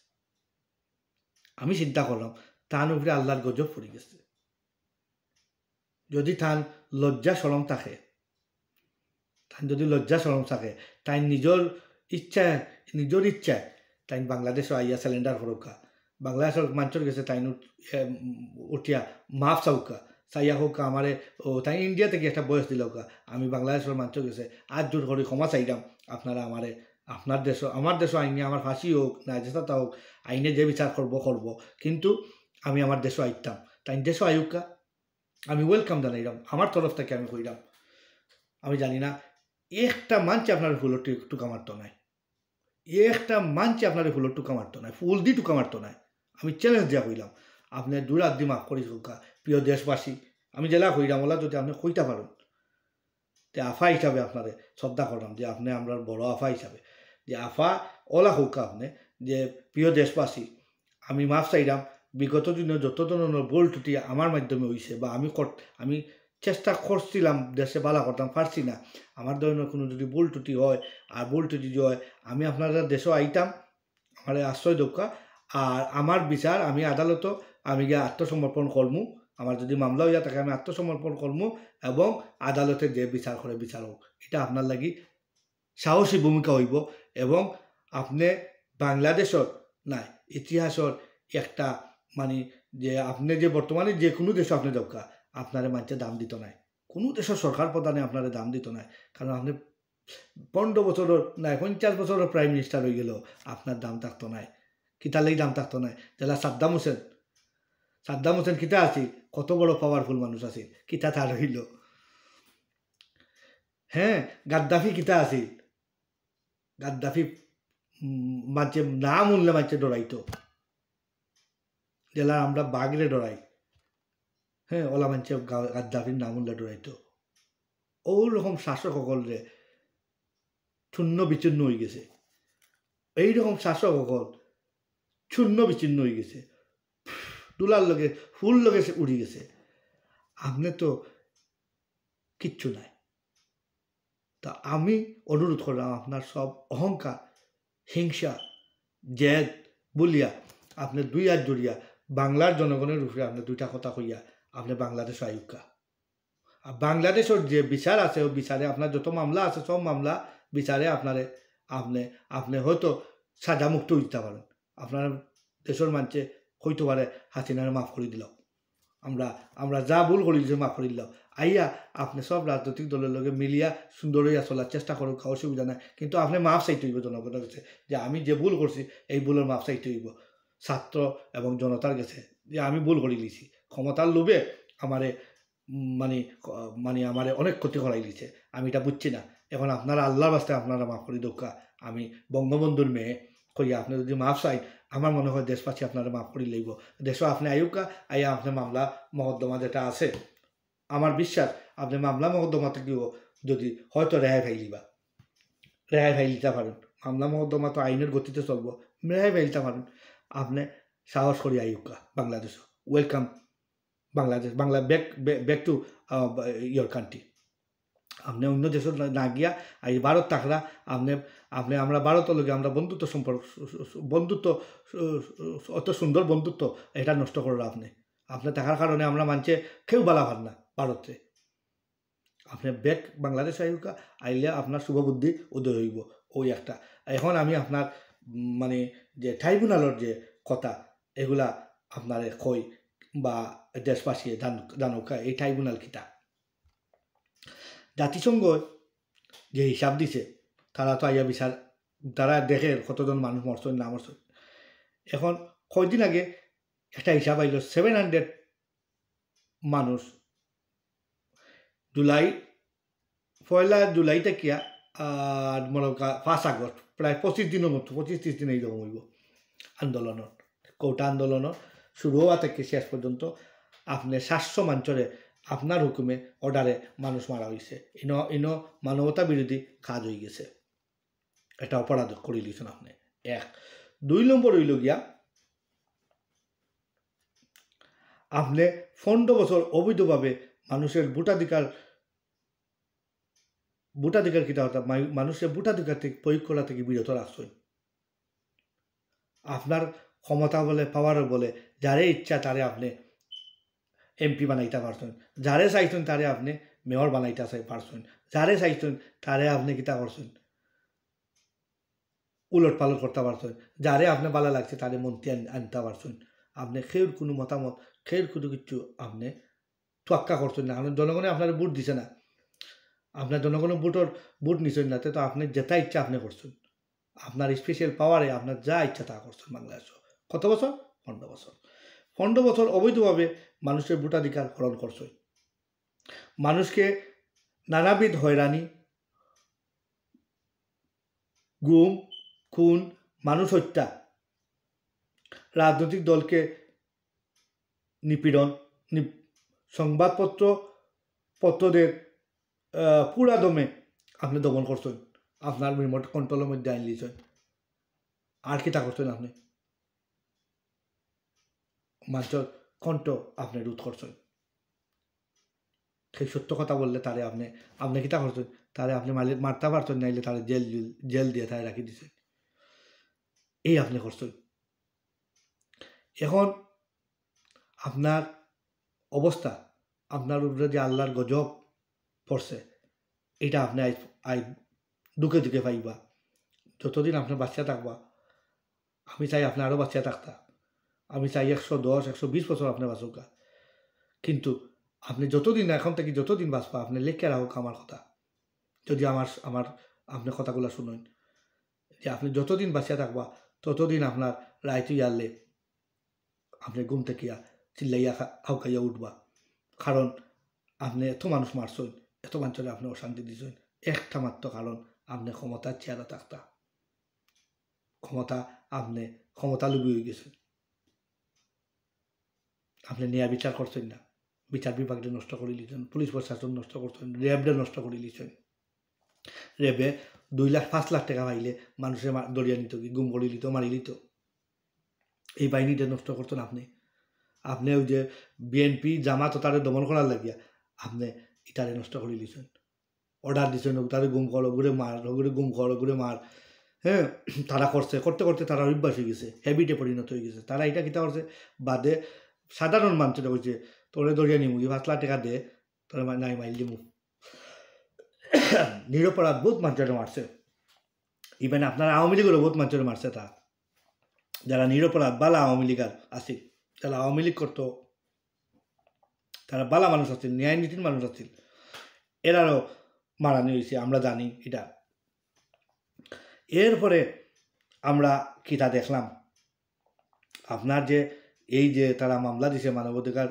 Speaker 1: আমি চিন্তা করলাম তার উপরে আল্লাহর গজব পড়ে গেছে। যদি তার লজ্জা শরম থাকে, তাই নিজের ইচ্ছায় তাই বাংলাদেশে আইয়া সিলিন্ডার হরকা, বাংলাদেশের মানুষের গেছে তাই উঠিয়া মাফ চাউকা চাইয়া হোক আমারে ও তাই ইন্ডিয়া থেকে একটা বয়স দিল আমি বাংলাদেশের মানুষের গেছে আজ জোর করে ক্ষমা চাইলাম আপনারা আমারে আপনার দেশ আমার দেশও আইনে আমার ফাঁসি হোক না যেটা হোক আইনে যে বিচার করব কিন্তু আমি আমার দেশও আইতাম তাই দেশও আয়ুকা আমি ওয়েলকাম জানাইলাম আমার তরফ থেকে আমি কইলাম। আমি জানি না একটা মানছে আপনার ফুলের টুকা মারতো নাই, একটা মানছে আপনার ফুলের টুকা মারতো নাই, ফুল দিয়ে টুকা মারতো নাই। আমি চ্যালেঞ্জ দিয়া কইলাম আপনি দুরাত দি মাফ করি হোকা প্রিয় দেশবাসী, আমি জেলা কইলাম ওলা যদি আপনি কইতে পারেন তে আফা হিসাবে আপনারে শ্রদ্ধা করলাম যে আপনি আমরা বড় আফা হিসাবে যে আফা ওলা হোকা আপনি যে প্রিয় দেশবাসী আমি মাফ চাইলাম বিগত দিনে যত ধরনের ভুল ত্রুটি আমার মাধ্যমে হয়েছে বা আমি চেষ্টা করছিলাম দেশে বালা করতাম পারছি না, আমার ধরনের কোনো যদি ভুল ত্রুটি হয় আর ভুল ত্রুটি যদি হয় আমি আপনারা দেশেও আইতাম আমার আশ্রয় দক্ষা আর আমার বিচার আমি আদালত আমি গিয়ে আত্মসমর্পণ করমু, আমার যদি মামলা হইয়া থাকে আমি আত্মসমর্পণ করমু এবং আদালতে যে বিচার করে বিচার হোক। এটা আপনার লাগি সাহসী ভূমিকা হইব এবং আপনি বাংলাদেশের নাই ইতিহাসের একটা মানে যে আপনি যে বর্তমানে যে কোনো দেশে আপনি দরকার আপনারে মানুষের দাম দিত নাই, কোনো দেশের সরকার প্রধানে আপনারে দাম দিত নাই, কারণ আপনি 15 বছরের নাই 50 বছরের প্রাইম মিনিস্টার হয়ে গেল আপনার দাম থাকতো নাই। কিতার লাগি দাম থাকতো নাই? যেলা সাদ্দাম হোসেন কিতা আছে কত বড় পাওয়ারফুল মানুষ আছে কিতা তার হইল। হ্যাঁ গাদ্দাফি কিতা আছে, গাদ্দাফি মাঝে না মূল্যে মাঝে ডরাইতো জেলা আমরা বাগরে ডরাই, হ্যাঁ ওলা মানছে গাদ্দাফির নাম উল্লে ডরাইতো। ওরকম শাসক সকলরে চূর্ণ বিচ্ছিন্ন হয়ে গেছে, এইরকম শাসক সকল চূর্ণ বিচ্ছিন্ন হয়ে গেছে, দুলার লগে ফুল লগে উড়ি গেছে। আপনি তো কিচ্ছু নাই। তা আমি অনুরোধ করলাম আপনার সব অহংকার হিংসা জেদ বলিয়া আপনি 2 হাত জড়িয়া বাংলার জনগণের উপরে আপনি দুইটা কথা কইয়া আপনি বাংলাদেশ আয়ুকা। আর বাংলাদেশের যে বিচার আছে ও বিচারে আপনার যত মামলা আছে সব মামলা বিচারে আপনারে আপনি আপনি হয়তো সাজা মুক্ত হইতে পারেন। আপনার দেশের মানুষে হইতে পারে হাসিনারে মাফ করে দিল, আমরা আমরা যা ভুল করি যে মাফ করে দিলাম, আইয়া আপনি সব রাজনৈতিক দলের লগে মিলিয়া সুন্দর হইয়া চলার চেষ্টা করুক, অসুবিধা নাই, কিন্তু আপনি মাফ চাইতে হইব জনগণের কাছে যে আমি যে ভুল করছি এই ভুলের মাফ চাইতে হইব ছাত্র এবং জনতার কাছে যে আমি ভুল করে দিয়েছি, ক্ষমতার লোভে আমারে মানে মানে আমারে অনেক ক্ষতি করাই দিয়েছে, আমি এটা বুঝছি না, এখন আপনারা আল্লাহর বাস্তে আপনারা মাফ করে দোকা, আমি বঙ্গবন্ধুর মেয়ে কইয়া আপনি যদি মাফ চাই আমার মনে হয় দেশবাসী আপনারা মাফ করে লইব। দেশও আপনি আয়ুকা আইয়া আপনি মামলা মকদ্দমা যেটা আছে আমার বিশ্বাস আপনি মামলা মকদ্দমা থেকেও যদি হয়তো রেহাই ফাইলিতে পারেন, মামলা মকদ্দমা তো আইনের গতিতে চলব, রেহাই ফাইলিতে পারেন, আপনি সাহস করি আয়ুকা Bangladesh welcome Bangladesh, Bangla back to your country. আপনি অন্য দেশ না গিয়া এই ভারত থাকরা আপনি আপনি আমরা ভারতের লগে আমরা বন্ধুত্ব সম্পর্ক বন্ধুত্ব অত সুন্দর বন্ধুত্ব এটা নষ্ট করল আপনি, আপনি থাকার কারণে আমরা মানছে কেউ বালা ভার না ভারতে, আপনি ব্যাক বাংলাদেশ আইকা আইলে আপনার শুভবুদ্ধি উদয় হইব ওই একটা। এখন আমি আপনার মানে যে ট্রাইব্যুনালের যে কথা এগুলা আপনার কই বা দেশবাসী জানুকা এই ট্রাইব্যুনাল কিতা জাতিসংঘ যে হিসাব দিছে তারা তো আইয়া বিচার তারা দেখে কতজন মানুষ মরছেন না মরছেন। এখন কয়দিন আগে একটা হিসাব আইল 700 মানুষ পয়লা জুলাই থেকে মনে 5 আগস্ট প্রায় 25 দিনের মতো 25-30 দিন এইরকম হইব আন্দোলনের কোটা আন্দোলনের শুরু হওয়া থেকে শেষ পর্যন্ত আপনি 700 মানুষরে আপনার হুকুমে অর্ডারে মানুষ মারা হয়েছে, ইনো মানবতা বিরোধী কাজ হয়ে গেছে, এটা অপরাধ করে দিয়েছেন আপনি। 1 2 নম্বর হইল গিয়া আপনি 15 বছর অবৈধভাবে মানুষের ভোটাধিকার কিতা হতা মানুষের ভোটাধিকার থেকে প্রয়োগ করা থেকে বিরত রাখছেন, আপনার ক্ষমতা বলে পাওয়ার বলে যারে ইচ্ছা তারে আপনি এমপি বানাইতে পারছেন, যারে চাইছেন তারে আপনি মেয়র বানাইতে পারছেন, যারে চাইছেন তারে আপনি কিতা করছেন উলট পালট করতে পারছেন, যারে আপনি ভালো লাগছে তারে মন্ত্রী আনতে পারছেন, আপনি খেউর কোনো মতামত খেউর কোনো কিছু আপনি তোয়াক্কা করছেন না, আপনার জনগণে আপনার ভোট দিছে না, আপনার জনগণের ভোট নিছেন না, তো আপনি যেটা ইচ্ছা আপনি করছেন, আপনার স্পেশাল পাওয়ারে আপনার যা ইচ্ছা তা করছেন বাংলাদেশ। কত বছর? 15 বছর। 15 বছর অবৈধভাবে মানুষের ভোটাধিকার হরণ করছে, মানুষকে নানাবিধ হয়রানি গুম খুন মানুষ হত্যা রাজনৈতিক দলকে নিপীড়ন সংবাদপত্রদের পুরা দমে আপনি দমন করছেন, আপনার রিমোট কন্ট্রোলের মধ্যে আইন লিয়েছেন, আর কি তা করছেন আপনি মানুষের কণ্ঠ আপনি রোধ করছেন, সেই সত্য কথা বললে তারে আপনি কিতা করছেন তারে আপনি মারতে পারছেন নাইলে তারে জেল দিয়ে তারে রাখি দিছেন, এই আপনি করছেন। এখন আপনার অবস্থা আপনার উপরে যে আল্লাহর গজব পড়ছে এটা আপনি দুঃখে দুঃখে পাইবা, যতদিন আপনার বাচ্চা থাকবা আমি চাই আপনি আরও বাচ্চা থাকতা, আমি চাই 110-120 বছর আপনার বাঁচুকা, কিন্তু আপনি যতদিন এখন থেকে যতদিন বাঁচবা আপনি লেখে রাখুক আমার কথা, যদি আমার আপনি কথাগুলো শুনেন যে আপনি যতদিন বাঁচিয়া থাকবা ততদিন আপনার রাইতে ইয়ারলে আপনি ঘুম থেকে চিল্লাইয়া হাউকাইয়া উঠবা, কারণ আপনি এত মানুষ মারছেন, এত মানুষের আপনি অশান্তি দিয়েছেন একটা মাত্র কারণ আপনি ক্ষমতার চেয়ারে থাকতা, আপনি ক্ষমতা লোভী হয়ে গেছেন, আপনি ন্যায় বিচার করছেন না, বিচার বিভাগটা নষ্ট করে দিয়েছেন, পুলিশ প্রশাসন নষ্ট করছেন, র্যাবটা নষ্ট করে দিয়েছেন, র্যাবে 2-5 লাখ টাকা পাইলে মানুষের দরিয়া নিত কি গুম করে দিত মারি দিত, এই বাহিনীটা নষ্ট করতেন আপনি ওই যে বিএনপি জামাত তারে দমন করার লাগিয়া আপনি ইটারে নষ্ট করে দিয়েছেন, অর্ডার দিয়েছেন তারে গুম করো ঘুরে মার ঘুরে গুম করো ঘুরে মার, হ্যাঁ তারা করছে করতে করতে তারা অভ্যাস হয়ে গেছে, হ্যাবিটে পরিণত হয়ে গেছে। তারা এটা কিতা করছে বাদে সাধারণ মানুষটা কইছে তোরে দরিয়া নিমু 5 লাখ টাকা দে তোর নাই মাইল দিমু। নিরপরাধ বহুত মানুষের মারছে, ইভেন আপনার আওয়ামী লীগেরও বহুত মানুষের মারছে। তা যারা নিরপরাধ বালা আওয়ামী লীগার আসিল, যারা আওয়ামী লীগ করতো তারা বালা মানুষ আছিল, ন্যায় নীতির মানুষ আছিল, এরারও মারানি হয়েছে, আমরা জানি এটা। এরপরে আমরা কিতা দেখলাম আপনার যে এই যে তারা মামলা দিছে মানবাধিকার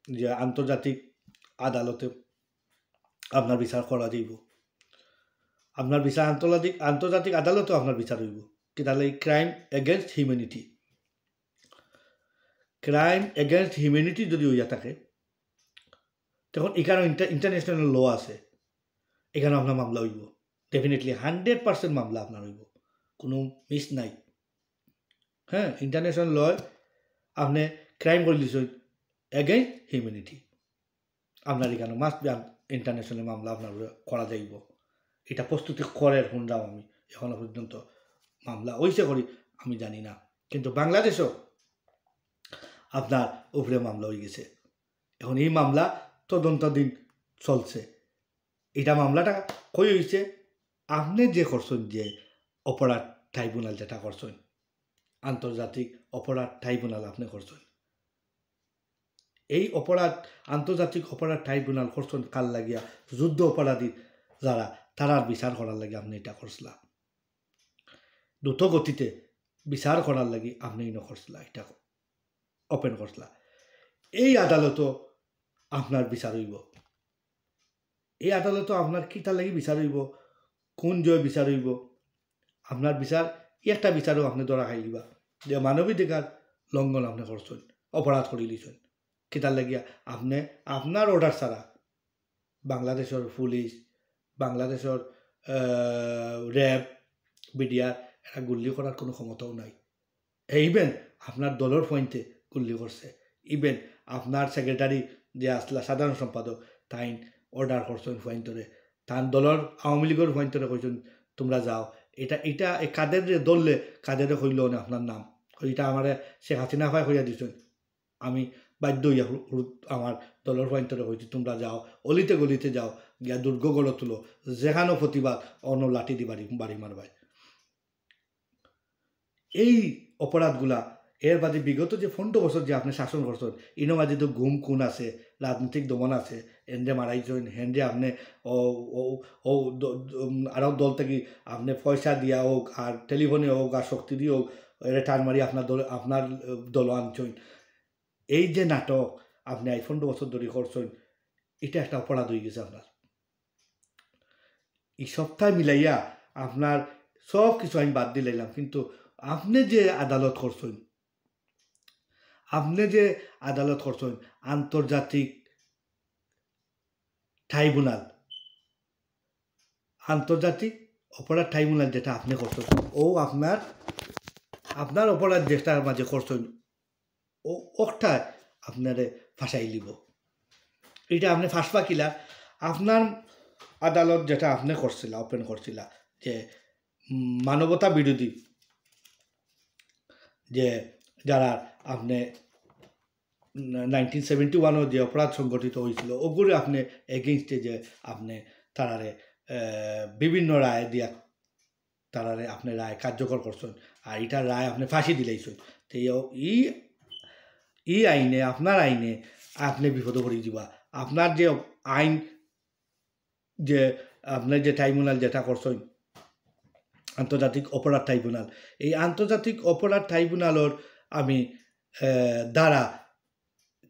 Speaker 1: যে আন্তর্জাতিক আদালতে আপনার বিচার করা যাইব, আপনার বিচার আন্তর্জাতিক আদালতেও আপনার বিচার হইব। কি তাহলে crime against humanity, crime against humanity যদি হইয়া থাকে তখন এখানেও ইন্টারন্যাশনাল ল আছে, এখানেও আপনার মামলা হইব ডেফিনেটলি 100% মামলা আপনার হইব, কোনো মিস নাই। হ্যাঁ ইন্টারন্যাশনাল ল আপনি ক্রাইম করে দিয়েছেন এগেইনস্ট হিউম্যানিটি, আপনার এখানে মাস্ট বি ইন্টারন্যাশনাল মামলা আপনার করা যাইব। এটা প্রস্তুতি করে শুনলাম আমি, এখনো পর্যন্ত মামলা হইছে করি আমি জানি না, কিন্তু বাংলাদেশও আপনার উপরে মামলা হয়ে গেছে। এখন এই মামলা তদন্তাধীন চলছে। এটা মামলাটা কই হয়েছে আপনি যে করছেন যে অপরাধ ট্রাইব্যুনাল যেটা করছেন, আন্তর্জাতিক অপরাধ ট্রাইব্যুনাল আপনি করছেন, এই অপরাধ আন্তর্জাতিক অপরাধ ট্রাইব্যুনাল করছেন কাল লাগিয়া যুদ্ধ অপরাধী যারা তারার বিচার করার লাগে আপনি এটা করছিলা, দ্রুত গতিতে বিচার করার লাগে আপনি ইনো করছিলা, এটা ওপেন করছিলা। এই আদালতও আপনার বিচার হইব, এই আদালতও আপনার কিতা লাগি বিচার হইব, কোন জয় বিচার হইব আপনার বিচার, একটা বিচারও আপনি ধরা খাই দিবা যে মানবাধিকার লঙ্ঘন আপনি করছেন, অপরাধ করে দিয়েছেন। কিতার লাগিয়া আপনি আপনার অর্ডার ছাড়া বাংলাদেশের পুলিশ, বাংলাদেশের র্যাব, বিডিআর এরা গুল্লি করার কোনো ক্ষমতাও নাই। ইভেন আপনার দলের পয়েন্টে গুল্লি করছে, ইভেন আপনার সেক্রেটারি যে আসলা সাধারণ সম্পাদক তাই অর্ডার করছেন পয়েন্টরে, তার দলের আওয়ামী লীগের পয়েন্টরে কইছেন তোমরা যাও। এটা কাদের দললে কাদের হইল না আপনার নাম, এটা আমার শেখ হাসিনা ভাই হইয়া দিচ্ছেন, আমি বাধ্য হইয়া আমার দলের পয়েন্টরে কইছি তোমরা যাও, অলিতে গলিতে যাও, গিয়া দুর্গ গড়ে তুলো, যেখানো প্রতিবাদ অন্য লাঠি দি বাড়ি মারবাই। এই অপরাধগুলা এর বাদে বিগত যে 15 বছর যে আপনি শাসন করছেন, ইনো মাঝে তো গুম খুন আছে, রাজনৈতিক দমন আছে, হেন্ডে মারাইছেন, হেন্ডে আপনি আরও দল থেকে আপনি পয়সা দিয়া হোক আর টেলিফোনে হোক আর শক্তি দিয়ে হোক এটা টান মারি আপনার দল আনছেন। এই যে নাটক আপনি 15 বছর ধরে করছেন, এটা একটা অপরাধ হয়ে গেছে আপনার। এই সপ্তাহে মিলাইয়া আপনার সব কিছু আমি বাদ দিলাম, কিন্তু আপনি যে আদালত করছেন, আন্তর্জাতিক ট্রাইব্যুনাল, আন্তর্জাতিক অপরাধ ট্রাইব্যুনাল যেটা আপনি করছেন, ও আপনার অপরাধ যেটার মাঝে করছেন ও ওটা আপনারে ফাঁসাই লিব। এটা আপনি ফাঁসবা কিলা আপনার আদালত যেটা আপনি করছিলা, ওপেন করছিলা যে মানবতা বিরোধী যে যারা আপনি 1971 যে অপরাধ সংগঠিত হয়েছিল ওগুলো আপনি এগেইনস্টে যে আপনি তারারে বিভিন্ন রায় দিয়া তারারে আপনি রায় কার্যকর করছেন, আর এটা রায় আপনি ফাঁসি দিলাইছেন। তো এই আইনে আপনার আইনে আপনি বিপদে পড়ে যাবা। আপনার যে আইন যে আপনার যে ট্রাইব্যুনাল যেটা করছেন আন্তর্জাতিক অপরাধ ট্রাইব্যুনাল, এই আন্তর্জাতিক অপরাধ ট্রাইব্যুনালের আমি দ্বারা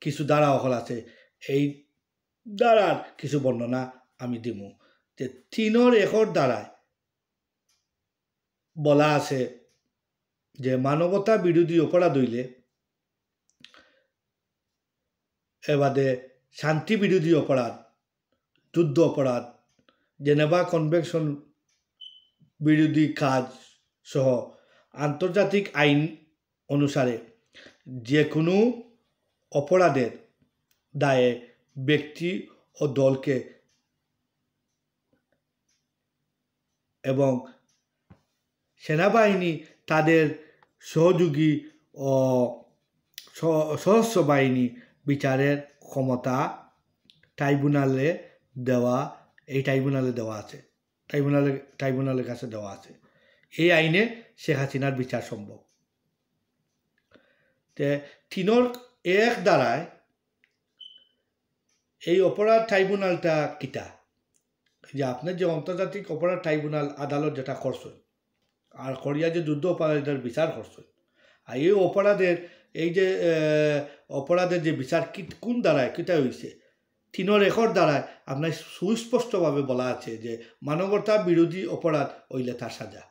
Speaker 1: কিছু দ্বারা অকল আছে, এই দ্বারার কিছু বর্ণনা আমি দিব যে 3-1 দ্বারায় বলা আছে যে মানবতা বিরোধী অপরাধ হইলে এবাদে শান্তি বিরোধী অপরাধ, যুদ্ধ অপরাধ, জেনেভা কনভেনশন বিরোধী কাজ সহ আন্তর্জাতিক আইন অনুসারে যে কোনো অপরাধের দায়ে ব্যক্তি ও দলকে এবং সেনাবাহিনী তাদের সহযোগী ও সশস্ত্র বাহিনী বিচারের ক্ষমতা ট্রাইব্যুনালে দেওয়া, এই ট্রাইব্যুনালে দেওয়া আছে, ট্রাইব্যুনালের কাছে দেওয়া আছে। এই আইনে শেখ হাসিনার বিচার সম্ভব। তে 3(1) দ্বারায় এই অপরাধ ট্রাইব্যুনালটা কিতা, যে আপনার যে আন্তর্জাতিক অপরাধ ট্রাইব্যুনাল আদালত যেটা করছেন আর করিয়া যে যুদ্ধ অপরাধের বিচার করছেন, আর এই অপরাধের এই যে অপরাধের যে বিচার কোন দ্বারায় কিতা হয়েছে, 3(1) দ্বারায় আপনার সুস্পষ্টভাবে বলা আছে যে মানবতা বিরোধী অপরাধ হইলে তার সাজা,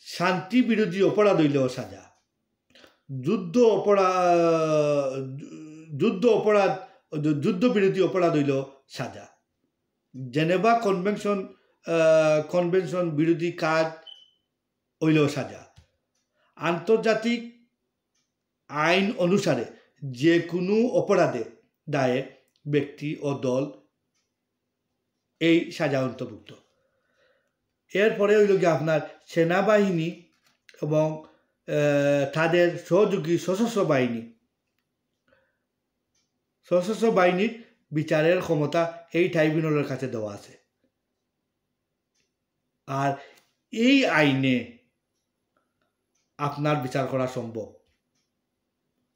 Speaker 1: শান্তি বিরোধী অপরাধ হইলেও সাজা, যুদ্ধ বিরোধী অপরাধ হইলেও সাজা, জেনেভা কনভেনশন বিরোধী কাজ হইলেও সাজা, আন্তর্জাতিক আইন অনুসারে যে কোনো অপরাধে দায়ে ব্যক্তি ও দল এই সাজা অন্তর্ভুক্ত। এরপরে হইল কি আপনার সেনাবাহিনী এবং তাদের সহযোগী সশস্ত্র বাহিনীর বিচারের ক্ষমতা এই ট্রাইব্যুনালের কাছে দেওয়া আছে। আর এই আইনে আপনার বিচার করা সম্ভব।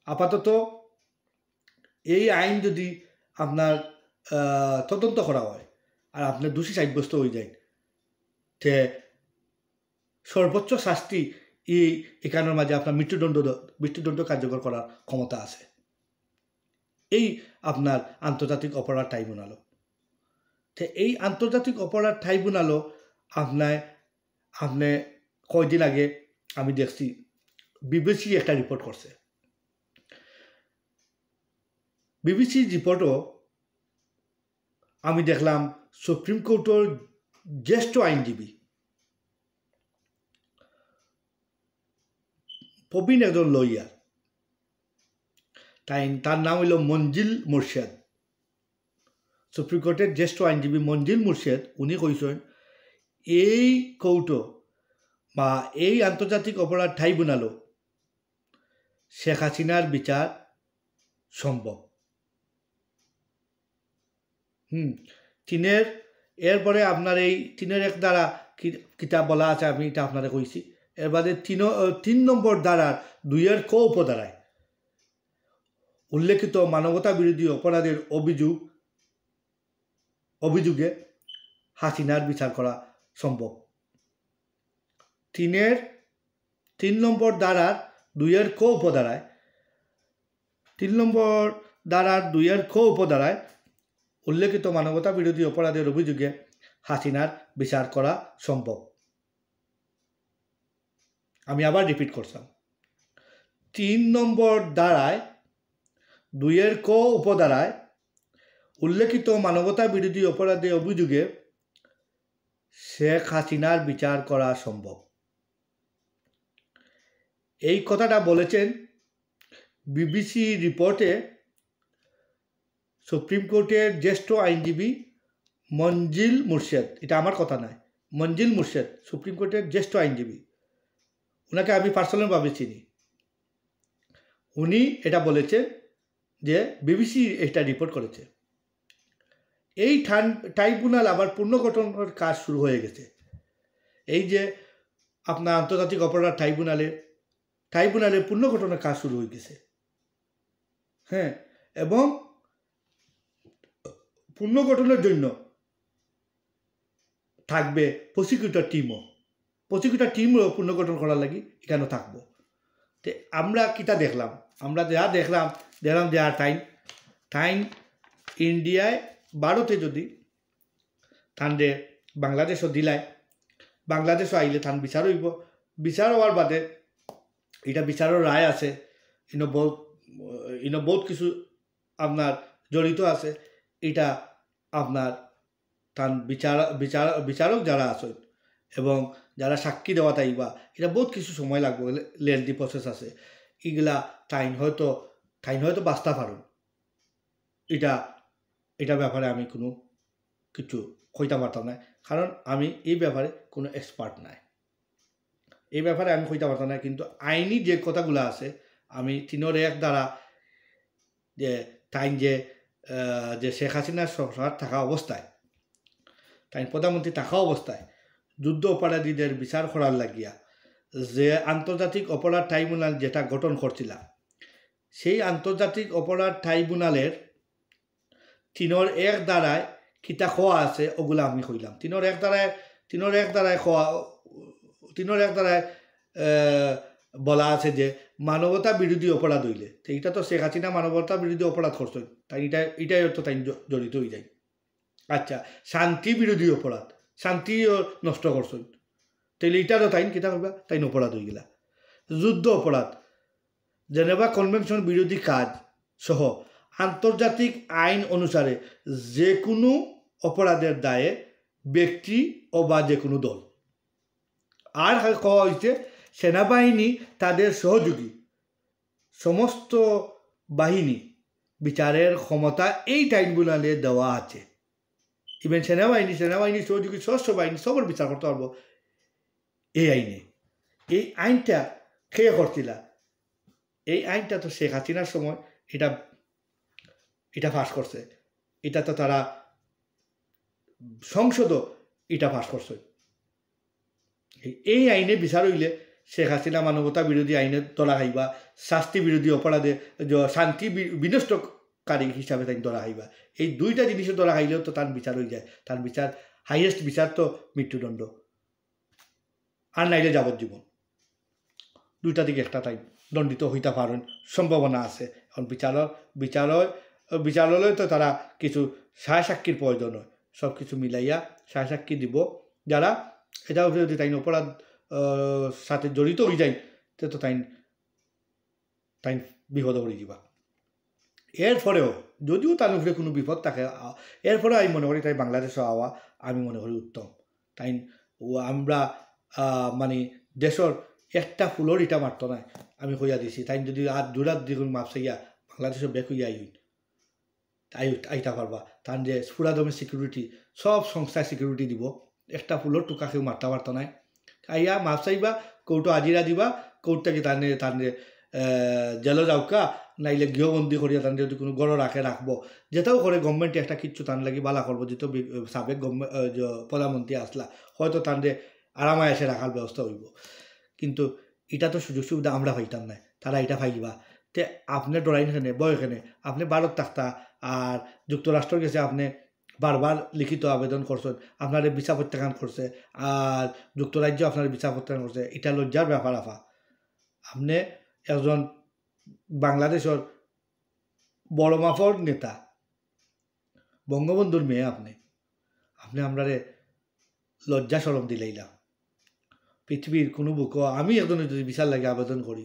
Speaker 1: আপাতত এই আইন যদি আপনার তদন্ত করা হয় আর আপনার দোষী সাব্যস্ত হয়ে যায়, তে সর্বোচ্চ শাস্তি এখানের মাঝে আপনার মৃত্যুদণ্ড কার্যকর করার ক্ষমতা আছে এই আপনার আন্তর্জাতিক অপরাধ ট্রাইব্যুনালও। তো এই আন্তর্জাতিক অপরাধ ট্রাইব্যুনালও আপনি কয়দিন আগে আমি দেখছি বিবিসি একটা রিপোর্ট করছে। বিবিসির রিপোর্টও আমি দেখলাম সুপ্রিম কোর্টের জ্যেষ্ঠ আইনজীবী প্রবীণ একজন লয়ার, তার নাম হইল মঞ্জিল মুর্শেদ। সুপ্রিম কোর্টের জ্যেষ্ঠ আইনজীবী মঞ্জিল মুর্শেদ উনি কইছেন এই কোর্টও বা এই আন্তর্জাতিক অপরাধ ট্রাইব্যুনালও শেখ হাসিনার বিচার সম্ভব। এরপরে আপনার এই 3(1) দ্বারা কিতাব বলা আছে, আমি এটা আপনারা কইছি। এর বাদে 3 নম্বর ধারার 2 ক উপধারায় উল্লেখিত মানবতা বিরোধী অপরাধের অভিযোগে হাসিনার বিচার করা সম্ভব। 3 নম্বর ধারার 2 ক উপধারায় 3 নম্বর ধারার 2 ক উপধারায় উল্লেখিত মানবতা বিরোধী অপরাধের অভিযোগে হাসিনার বিচার করা সম্ভব। আমি আবার রিপিট করলাম, 3 নম্বর ধারায় 2 ক উপধারায় উল্লেখিত মানবতা বিরোধী অপরাধের অভিযোগে শেখ হাসিনার বিচার করা সম্ভব। এই কথাটা বলেছেন বিবিসি রিপোর্টে সুপ্রিম কোর্টের জ্যেষ্ঠ আইনজীবী মঞ্জিল মুর্শেদ। এটা আমার কথা নয়, মঞ্জিল মুর্শেদ সুপ্রিম কোর্টের জ্যেষ্ঠ আইনজীবী, ওনাকে আমি পার্সোনালভাবে চিনি। উনি এটা বলেছে যে বিবিসি এটা রিপোর্ট করেছে। এই ট্রাইব্যুনাল আবার পুনর্গঠনের কাজ শুরু হয়ে গেছে। এই যে আপনার আন্তর্জাতিক অপরাধ ট্রাইব্যুনালের পুনর্গঠনের কাজ শুরু হয়ে গেছে। হ্যাঁ, এবং পুনর্গঠনের জন্য থাকবে প্রসিকিউটর টিমও পুনর্গঠন করার লাগি এখানে থাকবো। তো আমরা কিটা দেখলাম, যা দেখলাম যে আর টাইম ইন্ডিয়ায় ভারতে যদি থানরে বাংলাদেশও দিলায়, বাংলাদেশও আইলে থান বিচার হইব। বিচার হওয়ার বাদে এটা বিচারের রায় আছে, বহুত কিছু আপনার জড়িত আছে। এটা আপনার তান বিচারক যারা আছেন এবং যারা সাক্ষী দেওয়া তাইবা, এটা বহুত কিছু সময় লাগবে, লেন্থি প্রসেস আছে। এগুলা টাইম হয়তো বাঁচতে পারুন, এটা ব্যাপারে আমি কোনো কিছু কইতে পারতাম না, কারণ আমি এই ব্যাপারে কোনো এক্সপার্ট নাই। এই ব্যাপারে আমি কইতে পারতাম না, কিন্তু আইনি যে কথাগুলো আছে আমি তিনোর এক দ্বারা যে তাই যে শেখ হাসিনার সরকার থাকা অবস্থায়, তাই প্রধানমন্ত্রী থাকা অবস্থায় যুদ্ধ অপরাধীদের বিচার করার লাগিয়া যে আন্তর্জাতিক অপরাধ ট্রাইব্যুনাল যেটা গঠন করছিল, সেই আন্তর্জাতিক অপরাধ ট্রাইব্যুনালের তিনোর এক দ্বারায় কিতা খোয়া আছে ওগুলা আমি কইলাম। তিনোর এক দ্বারায় খোয়া, তিনোর এক দ্বারায় বলা আছে যে মানবতা বিরোধী অপরাধ হইলে, তো এটা তো শেখ হাসিনা মানবতা বিরোধী অপরাধ করছে, তাই এটাই তো তাই জড়িত হয়ে যায়। আচ্ছা, শান্তি বিরোধী অপরাধ, শান্তিও নষ্ট করছে, তাইলে এটারও তাই কিতা করবা, তাই অপরাধ হয়ে গেলা। যুদ্ধ অপরাধ, জেনেভা কনভেনশন বিরোধী কাজ সহ আন্তর্জাতিক আইন অনুসারে যে কোনো অপরাধের দায়ে ব্যক্তি ও বা যে কোনো দল। আর কওয়া হয়েছে সেনাবাহিনী তাদের সহযোগী সমস্ত বাহিনী বিচারের ক্ষমতা এই ট্রাইব্যুনালে দেওয়া আছে। ইভেন সেনাবাহিনী সহযোগী সশস্ত্র বাহিনী সবর বিচার করতে পারবো এই আইনে। এই আইনটা খেয়ে করছিলা, এই আইনটা তো শেখ হাসিনার সময় এটা পাস করছে, এটা তো তারা সংসদও এটা পাস করছে। এই আইনে বিচার হইলে শেখ হাসিনা মানবতা বিরোধী আইনে ধরা খাইবা, শাস্তি বিরোধী অপরাধে শান্তি বিনষ্টকারী হিসাবে তাই ধরা খাইবা। এই দুইটা জিনিসও ধরা খাইলেও তো তার বিচার হয়ে যায়। তার বিচার হাইয়েস্ট বিচার তো মৃত্যুদণ্ড, আর নাইলে যাবজ্জীবন। দুইটা দিকে একটা টাইম দণ্ডিত হইতে পারেন, সম্ভাবনা আছে। এখন বিচারালয় তো তারা কিছু সায় সাক্ষীর প্রয়োজন হয়, সব কিছু মিলাইয়া সায় সাক্ষী দিব যারা এটাও যদি তাই অপরাধ সাথে জড়িত হয়ে যায়, তো তাই বিপদে পড়ে যাবা। এরপরেও যদিও তার উপরে কোনো বিপদ থাকে, এরপরে আমি মনে করি তাই বাংলাদেশে আওয়া আমি মনে করি উত্তম। তাই আমরা মানে দেশের একটা ফুলর ইটা মারত নাই, আমি কইয়া দিছি। তাই যদি আর দুরাত দ্বিগুণ মাপ চাইয়া বাংলাদেশে বেক হইয়া আইতা পারবা। তার যে পুরাদমে সিকিউরিটি সব সংস্থায় সিকিউরিটি দিব, একটা ফুলর টুকা কেউ মারতে পারত নাই। আইয়া মাপ চাইবা, কৌটো আজিরা দিবা, কৌটাকে তানে জেলো যাওকা, নাইলে গৃহবন্দী করিয়া তান যদি কোনো গড় রাখবো, যেটাও করে গভর্নমেন্টে একটা কিচ্ছু তান লাগি বালা করবো। যেহেতু সাবেক প্রধানমন্ত্রী আসলা, হয়তো তান আরামায় এসে রাখার ব্যবস্থা হইব। কিন্তু এটা তো সুযোগ সুবিধা আমরা পাইতাম না, তারা এটা পাইবা। তে আপনি ডরাইন খেনে বয় এখানে আপনি ভারত থাকতা, আর যুক্তরাষ্ট্র গেছে আপনি বারবার লিখিত আবেদন করছেন, আপনার ভিসা প্রত্যাখ্যান করছে, আর যুক্তরাজ্য আপনার ভিসা প্রত্যাখ্যান করছে। এটা লজ্জার ব্যাপার। আপনি একজন বাংলাদেশের বড় মাপর নেতা, বঙ্গবন্ধুর মেয়ে, আপনি আমরা লজ্জা সরম দিলাইলাম পৃথিবীর কোনো বুক। আমি একজনের যদি বিচার লাগে আবেদন করি,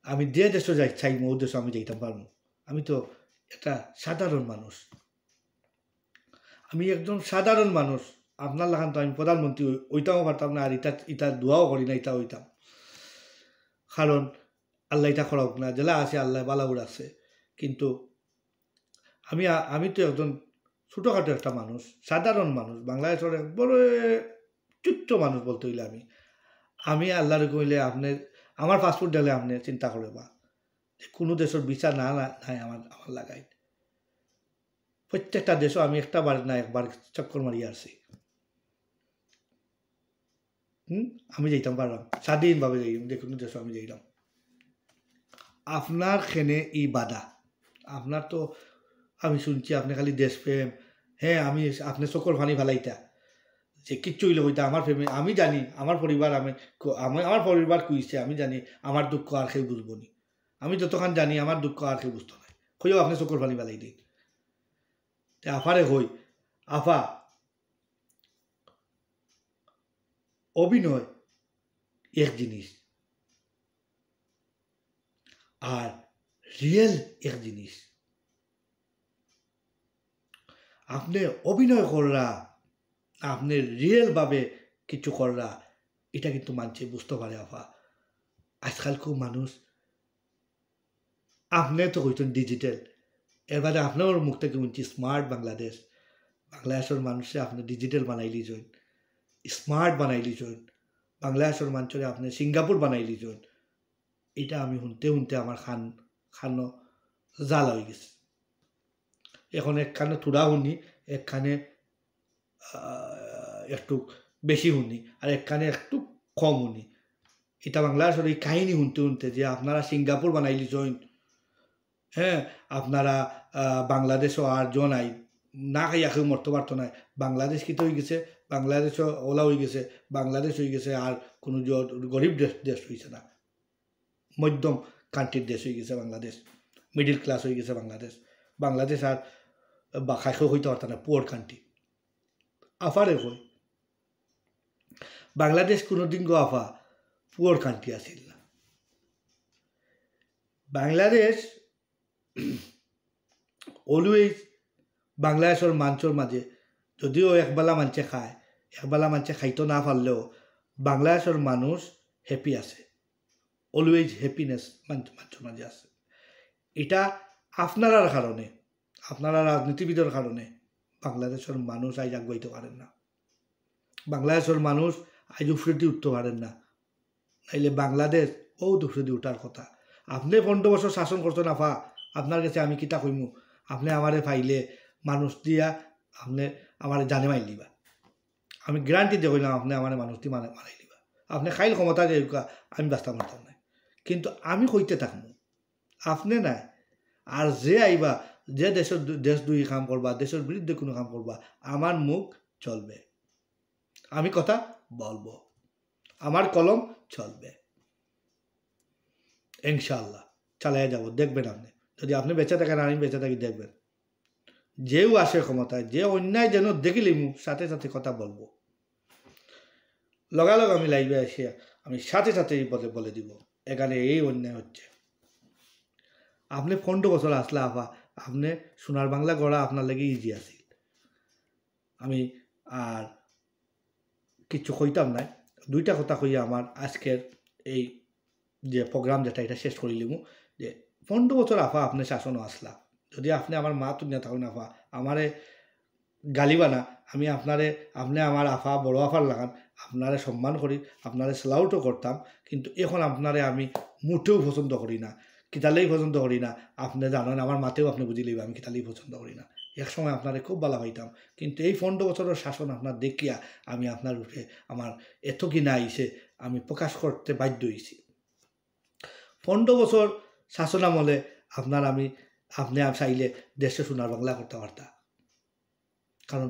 Speaker 1: আমি যে দেশে যাই চাই ও দেশে আমি যাইতাম পারবো। আমি তো একটা সাধারণ মানুষ, আমি একজন সাধারণ মানুষ। আপনার লাগান তো আমি প্রধানমন্ত্রী ওইটাও পারতাম না, আর ইটা দোয়াও করি না ইটা হইতাম। কারণ আল্লাহ এটা খরক না, জেলা আছে আল্লাহ বালাউর আছে। কিন্তু আমি তো একজন ছোটোখাটো একটা মানুষ, সাধারণ মানুষ, বাংলাদেশের বড় ছোট্ট মানুষ বলতে হইলে আমি আল্লাহর কইলে আপনি আমার পাসপোর্ট দিলে আপনি চিন্তা করে বা কোনো দেশের বিচার নাই আমার লাগাই। প্রত্যেকটা দেশও আমি একটা বার না একবার চক্কর মারিয়ে আসছি। আমি যাইতাম পারলাম স্বাধীনভাবে যাই, যে কোনো দেশে আমি যাইলাম। আপনার খেনে ই বাধা, আপনার তো আমি শুনছি আপনি খালি দেশপ্রেম। হ্যাঁ, আপনি চকর ফানি ফেলাইতা যে কিচ্ছু হইলে হইতা আমার ফ্যামিলি, আমি জানি আমার পরিবার, আমার পরিবার কইছে, আমি জানি আমার দুঃখ আর কেউ বুঝবো নি। আমি যতক্ষণ জানি আমার দুঃখ আর কেউ বুঝতো না, কইও আপনি চকর ফানি ফেলাই দিন। আফারে হই আফা, অভিনয় এক জিনিস আর রিয়েল এক জিনিস। আপনি অভিনয় কররা, আপনি রিয়েলভাবে কিছু কররা, এটা কিন্তু মানছে বুঝতে পারে আফা। আজকাল খুব মানুষ, আপনি তো কইতেন ডিজিটাল, এর বাদে আপনার মুখ থেকে শুনছি স্মার্ট বাংলাদেশ। বাংলাদেশের মানুষে আপনি ডিজিটাল বানাইলি জয়েন, স্মার্ট বানাইলি জয়েন, বাংলাদেশের মানুষরে আপনি সিঙ্গাপুর বানাইলি জয়েন। এটা আমি শুনতে শুনতে আমার খানো জাল হয়ে গেছে। এখন একখানে থোড়া শুনি, একখানে একটু বেশি শুনি, আর একখানে একটু কম শুনি। এটা বাংলাদেশের এই কাহিনী শুনতে শুনতে যে আপনারা সিঙ্গাপুর বানাইলি জয়েন, হ্যাঁ, আপনারা বাংলাদেশও আর নাই, না খাইয়া কেউ মরতে পারতো না। বাংলাদেশ কি তো হয়ে গেছে, বাংলাদেশও ওলা হয়ে গেছে, বাংলাদেশ হয়ে গেছে আর কোনো গরিব দেশ হয়েছে না, মধ্যম কান্ট্রির দেশ হয়ে গেছে বাংলাদেশ, মিডিল ক্লাস হয়ে গেছে বাংলাদেশ। বাংলাদেশ আর বা খাইও হইতে পারত না, পুয়ার কান্ট্রি। আফারে কই বাংলাদেশ কোনোদিন গো আফা পুয়ার কান্ট্রি আসিল না। বাংলাদেশ অলওয়েজ বাংলাদেশের মানুষের মাঝে, যদিও একবেলা মানুষে খায়, একবেলা মানুষে খাইতে না পারলেও বাংলাদেশের মানুষ হ্যাপি আছে, অলওয়েজ হ্যাপিনেস মানুষের মাঝে আছে। এটা আপনারার কারণে, আপনারা রাজনীতিবিদের কারণে বাংলাদেশের মানুষ আজ আগাইতে পারেন না, বাংলাদেশের মানুষ আজ উফরেদি উঠতে পারেন না। নাইলে বাংলাদেশ ও দুফরেদি উঠার কথা। আপনি 15 বছর শাসন করছেন আফা, আপনার কাছে আমি কিতা কইমু, আপনি আমারে পাইলে মানুষ দিয়া আপনি আমার জানে মাইল দিবা, আমি গ্যারান্টি দিয়ে কইলাম আপনি আমার মানুষ দিয়ে মারাই দিবা। আপনি খাইল ক্ষমতা দিয়ে আমি বাস্তা মারতাম না, কিন্তু আমি কইতে থাকবো আপনি নাই। আর যে আইবা, যে দেশ দুই কাম করবা, দেশের বিরুদ্ধে কোনো কাম করবা, আমার মুখ চলবে, আমি কথা বলবো, আমার কলম চলবে, ইনশাআল্লাহ চালাইয়া যাব। দেখবেন আপনি, যদি আপনি বেঁচে থাকেন আমি বেঁচে থাকি, দেখবেন যেও আসে ক্ষমতায়, যে অন্যায় যেন দেখিলি মুখ সাথে সাথে কথা বলবো, লগালগ আমি লাইভে এসে আমি সাথে সাথেই বলে দিব এখানে এই অন্যায় হচ্ছে। আপনি 15 বছর আসলে আফা, আপনি সোনার বাংলা গড়া আপনার লাগে ইজি আছিল। আমি আর কিছু কইতাম নাই, দুইটা কথা কইয়া আমার আজকের এই যে প্রোগ্রাম যেটা এটা শেষ করিলিমু। যে 15 বছর আফা আপনি শাসনও আসলা, যদি আপনি আমার মা তুমিয়া থাকুন আফা, আমারে গালিবানা, আমি আপনি আমার আফা বড় আফার লাগান, আপনারে সম্মান করি, আপনারে স্লাউটও করতাম, কিন্তু এখন আপনারে আমি মুঠেও পছন্দ করি না, কিতালেই পছন্দ করি না। আপনি জানেন আমার মাতেও আপনি বুঝি লইবা আমি কিতালেই পছন্দ করি না। এক সময় আপনারে খুব ভালো পাইতাম, কিন্তু এই 15 বছরের শাসন আপনার দেখিয়া আমি আপনার উঠে আমার এত কিনা আইসে আমি প্রকাশ করতে বাধ্য হয়েছি। 15 বছর শাসন আমলে আপনি চাইলে দেশে সোনার বাংলা করতে পারতাম, কারণ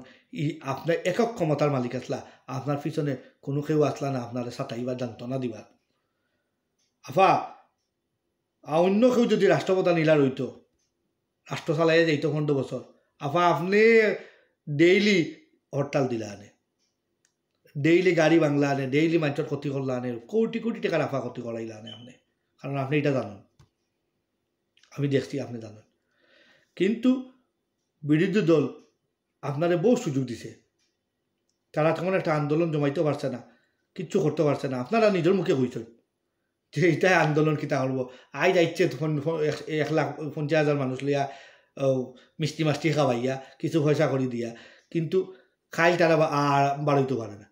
Speaker 1: আপনার একক ক্ষমতার মালিক আসলা, আপনার পিছনে কোনো কেউ আসলা না আপনার সাঁতাইবার যন্ত্রণা দিবার। আফা অন্য কেউ যদি রাষ্ট্রপ্রধান ইলার হইতো, রাষ্ট্র চালাইয়া যাইতো 15 বছর, আফা আপনি ডেইলি হরতাল দিলা আনে, ডেইলি গাড়ি বাংলা আনে, ডেইলি মানুষের ক্ষতি করলা আনে, কোটি কোটি টাকার আফা ক্ষতি করাইলা আনে আপনি, কারণ আপনি এটা জানেন, আমি দেখছি আপনি জানেন। কিন্তু বিরোধী দল আপনারে বহু সুযোগ দিছে, তারা তখন একটা আন্দোলন জমাইতে পারছে না, কিচ্ছু করতে পারছে না। আপনারা নিজের মুখে কইছেন যে এইটাই আন্দোলন কিতা করবো, আই যাইছে তখন 1,50,000 মানুষ লইয়া মিষ্টি মাষ্টি খাওয়াইয়া কিছু পয়সা করে দিয়া, কিন্তু খাইল তারা আর বাড়াইতে পারে না।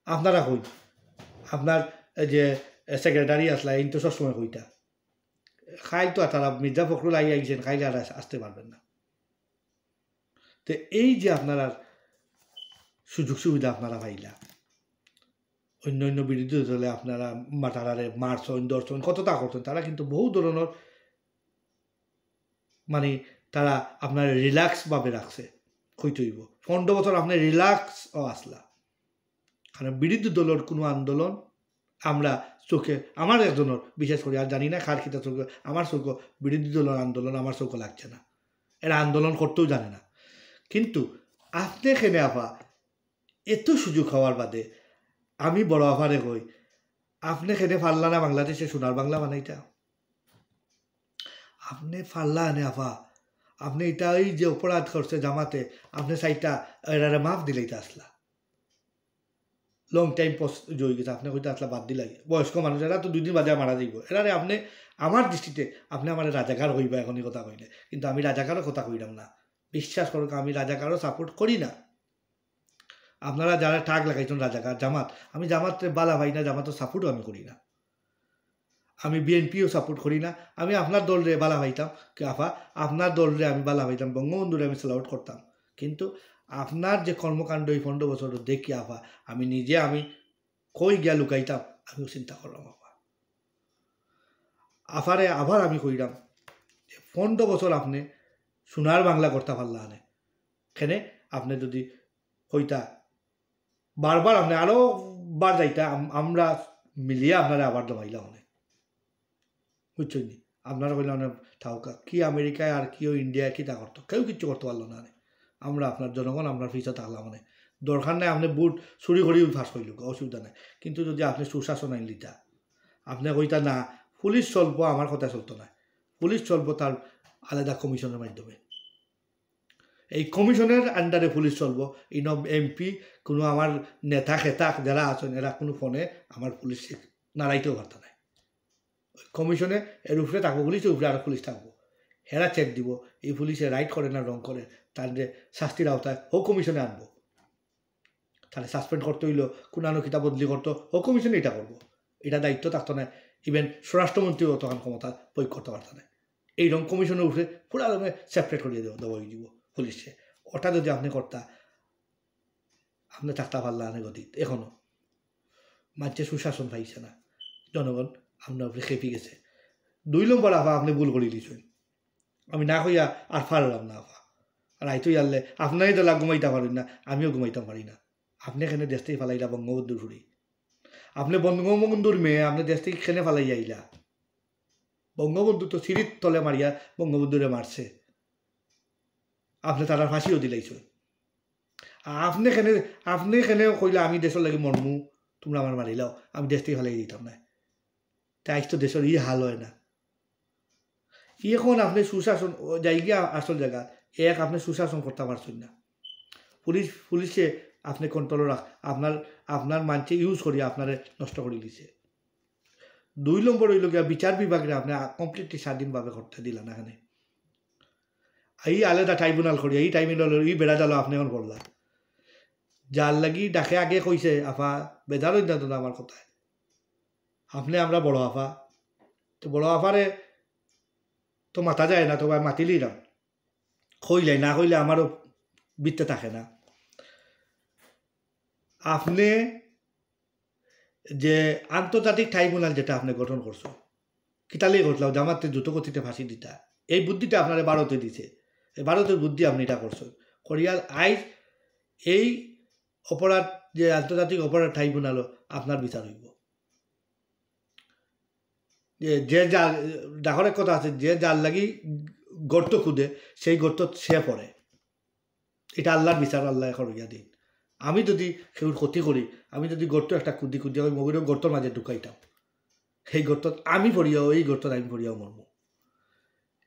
Speaker 1: আপনারা কই, আপনার যে সেক্রেটারি আসলা এই তো সবসময় কইতা, খাইল তো তারা মির্জা ফখরুল আইছেন, খাইলে আর আসতে পারবেন না। তো এই যে আপনারা সুযোগ সুবিধা আপনারা পাইলা, অন্য অন্য বিরোধী দলে আপনারা তারারে মারছেন দর্শন কতটা করছেন, তারা কিন্তু বহু ধরনের মানে তারা আপনার রিল্যাক্সভাবে রাখছে, কইতে হইব 15 বছর আপনি রিল্যাক্সও আসলা। কারণ বিরোধী দলের কোনো আন্দোলন আমরা চোখে, আমার একজনের বিশেষ করে আর জানি না খার খিতা চোখে, আমার চোখে বিরোধী দলের আন্দোলন আমার চোখে লাগছে না, এরা আন্দোলন করতেও জানে না। কিন্তু আপনি এখানে আফা এত সুযোগ হওয়ার বাদে আমি বড় আফারে কই, আপনি খেতে পারলা না বাংলাদেশে সোনার বাংলা বানাইটা, আপনি পারলা আনে আফা, আপনি এটা ওই যে অপরাধ করছে জামাতে, আপনি সাইটা এরারে মাফ দিলেইতে আসলা, লং টাইম পোস্ট জয় গেছে, আপনি কইতে আসলা বাদ দিলাই, বয়স্ক মানুষ এরা তো 2 দিন বাদে মারা যাইব, এরারে আপনি আমার দৃষ্টিতে আপনি আমার রাজাকার হইবা এখনই কথা কইলে, কিন্তু আমি রাজাকারও কথা কইলাম না, বিশ্বাস করুক আমি রাজাকারও সাপোর্ট করি না। আপনারা যারা টাক লাগাইছেন রাজাকার জামাত, আমি জামাতে বালা ভাই না, জামাতও সাপোর্টও আমি করি না। আমি বিএনপিও সাপোর্ট করি না। আমি আপনার দলরে বালা ভাইতাম কি আফা, আপনার দলরে আমি বালা ভাইতাম, বঙ্গবন্ধুরে আমি সালাউট করতাম। কিন্তু আপনার যে কর্মকাণ্ড এই 15 বছর দেখি আফা, আমি নিজে আমি কই গিয়া লুকাইতাম আমিও চিন্তা করলাম আফা। আফারে আবার আমি কইলাম 15 বছর আপনি সোনার বাংলা করতে পারলা আনে কেনে, আপনি যদি কইতা বারবার আপনি আরো বার যাইতা, আমরা মিলিয়ে আপনারা আবার জমাইলাম অনেক, বুঝছেন নি? আপনারা কইলাম অনেক থাকা কি আমেরিকায় আর কেউ ইন্ডিয়ায় কি তা করতো, কেউ কিচ্ছু করতে পারলো না। আমরা আপনার জনগণ আপনার পিছিয়ে থাকলাম মানে দরকার নাই আপনি বুট চুরি করি ফাঁস করিল, অসুবিধা নাই। কিন্তু যদি আপনি সুশাসন আইন লিতা, আপনি কইতা না পুলিশ চলবো, আমার কথা চলতো না, পুলিশ চলবো তার আলাদা কমিশনের মাধ্যমে, এই কমিশনের আন্ডারে পুলিশ চলবো। ইন এমপি কোনো আমার নেতা খেতা যারা আছেন এরা কোনো ফোনে আমার পুলিশ নাড়াইতেও পারত না। কমিশনে এর উপরে থাকবো, পুলিশের উপরে আরও পুলিশ থাকবো, হেরা চেক দিব এই পুলিশে রাইট করে না রং করে, তার যে শাস্তির আওতায় ও কমিশনে আনবো। তাহলে সাসপেন্ড করতে হইলো, কোন আনো কিতাব বদলি করতো, ও কমিশনে এটা করবো, এটা দায়িত্ব থাকতো না। ইভেন স্বরাষ্ট্রমন্ত্রীও তখন ক্ষমতা প্রয়োগ করতে পারত না। এই রং কমিশনের উপরে পুরা রঙে সেপারেট করিয়ে দেওয়া দিব পুলিশে। ওটা যদি আপনি করতা, আপনি থাকতে পারলা আনে গতিত। এখনো মাঝে সুশাসন পাইছে না, জনগণ আপনার উপরে খেপি গেছে। 2 নম্বর আফা আপনি ভুল করে দিয়েছেন, আমি না কইয়া আর পারলাম না আফা, আর আইতো ইয়ারলে আপনারই তো ঘুমাইতে পারেন না, আমিও ঘুমাইতে পারি না। আপনি এখানে দেশ থেকে ফালাইলা বঙ্গবন্ধুর ফুরি, আপনি বঙ্গবন্ধুর মেয়ে, আপনি দেশ থেকে খেনে ফালাই আইলা। বঙ্গবন্ধু তো সিঁড়ির তলে মারিয়া বঙ্গবন্ধুরে মারছে, আপনি তারা ফাঁসিও দিলাইছেন। আপনি কেনে কইলা আমি দেশের লাগে মরমু, তোমরা আমার মারিলাও, আমি দেশ থেকে ফালাই দিতাম না। তাই তো দেশের হাল হয় না। এখন আপনি সুশাসন যাই গিয়া আসল জায়গা আপনি সুশাসন করতে পারছেন না। পুলিশে আপনি কন্ট্রোল রাখ, আপনার মানছে ইউজ করিয়া আপনারে নষ্ট করে দিছে। 2 নম্বর হইল গিয়া বিচার বিভাগের আপনি কমপ্লিটলি স্বাধীনভাবে করতে দিলেন। এখানে এই আলাদা ট্রাইব্যুনাল করি, এই ট্রাইব্যুনাল এই বেড়া জালো আপনি এখন করলাম, যার লাগি ডাকে আগে কইছে আফা বেজার হইতে না আমার কথায়। আপনি আমরা বড় আফা, তো বড় আফারে তো মাথা যায় না, তো মাতিলেই না, কইলাই না কইলে আমারও বৃত্তে থাকে না। আপনি যে আন্তর্জাতিক ট্রাইব্যুনাল যেটা আপনি গঠন করছো, কিতালেই ঘটলাম জামাতে দ্রুত গতিতে ফাঁসি দিতা, এই বুদ্ধিটা আপনারা ভারতে দিছে, এই ভারতের বুদ্ধি আপনি এটা করছেন করিয়াল আইজ এই অপরাধ যে আন্তর্জাতিক অপরাধ ট্রাইব্যুনালও আপনার বিচার হইব। যে যার ডাকরের কথা আছে, যে যার লাগি গর্ত খুদে সেই গর্ত সে পড়ে, এটা আল্লাহর বিচার, আল্লাহ করিয়া দিন। আমি যদি কেউ ক্ষতি করি, আমি যদি গর্ত একটা কুদি ওই মগরের গর্তর মাঝে ঢুকাইতাম, সেই গর্তত আমি পড়িয়াও, এই গর্তত আমি পড়িয়াও মরমু।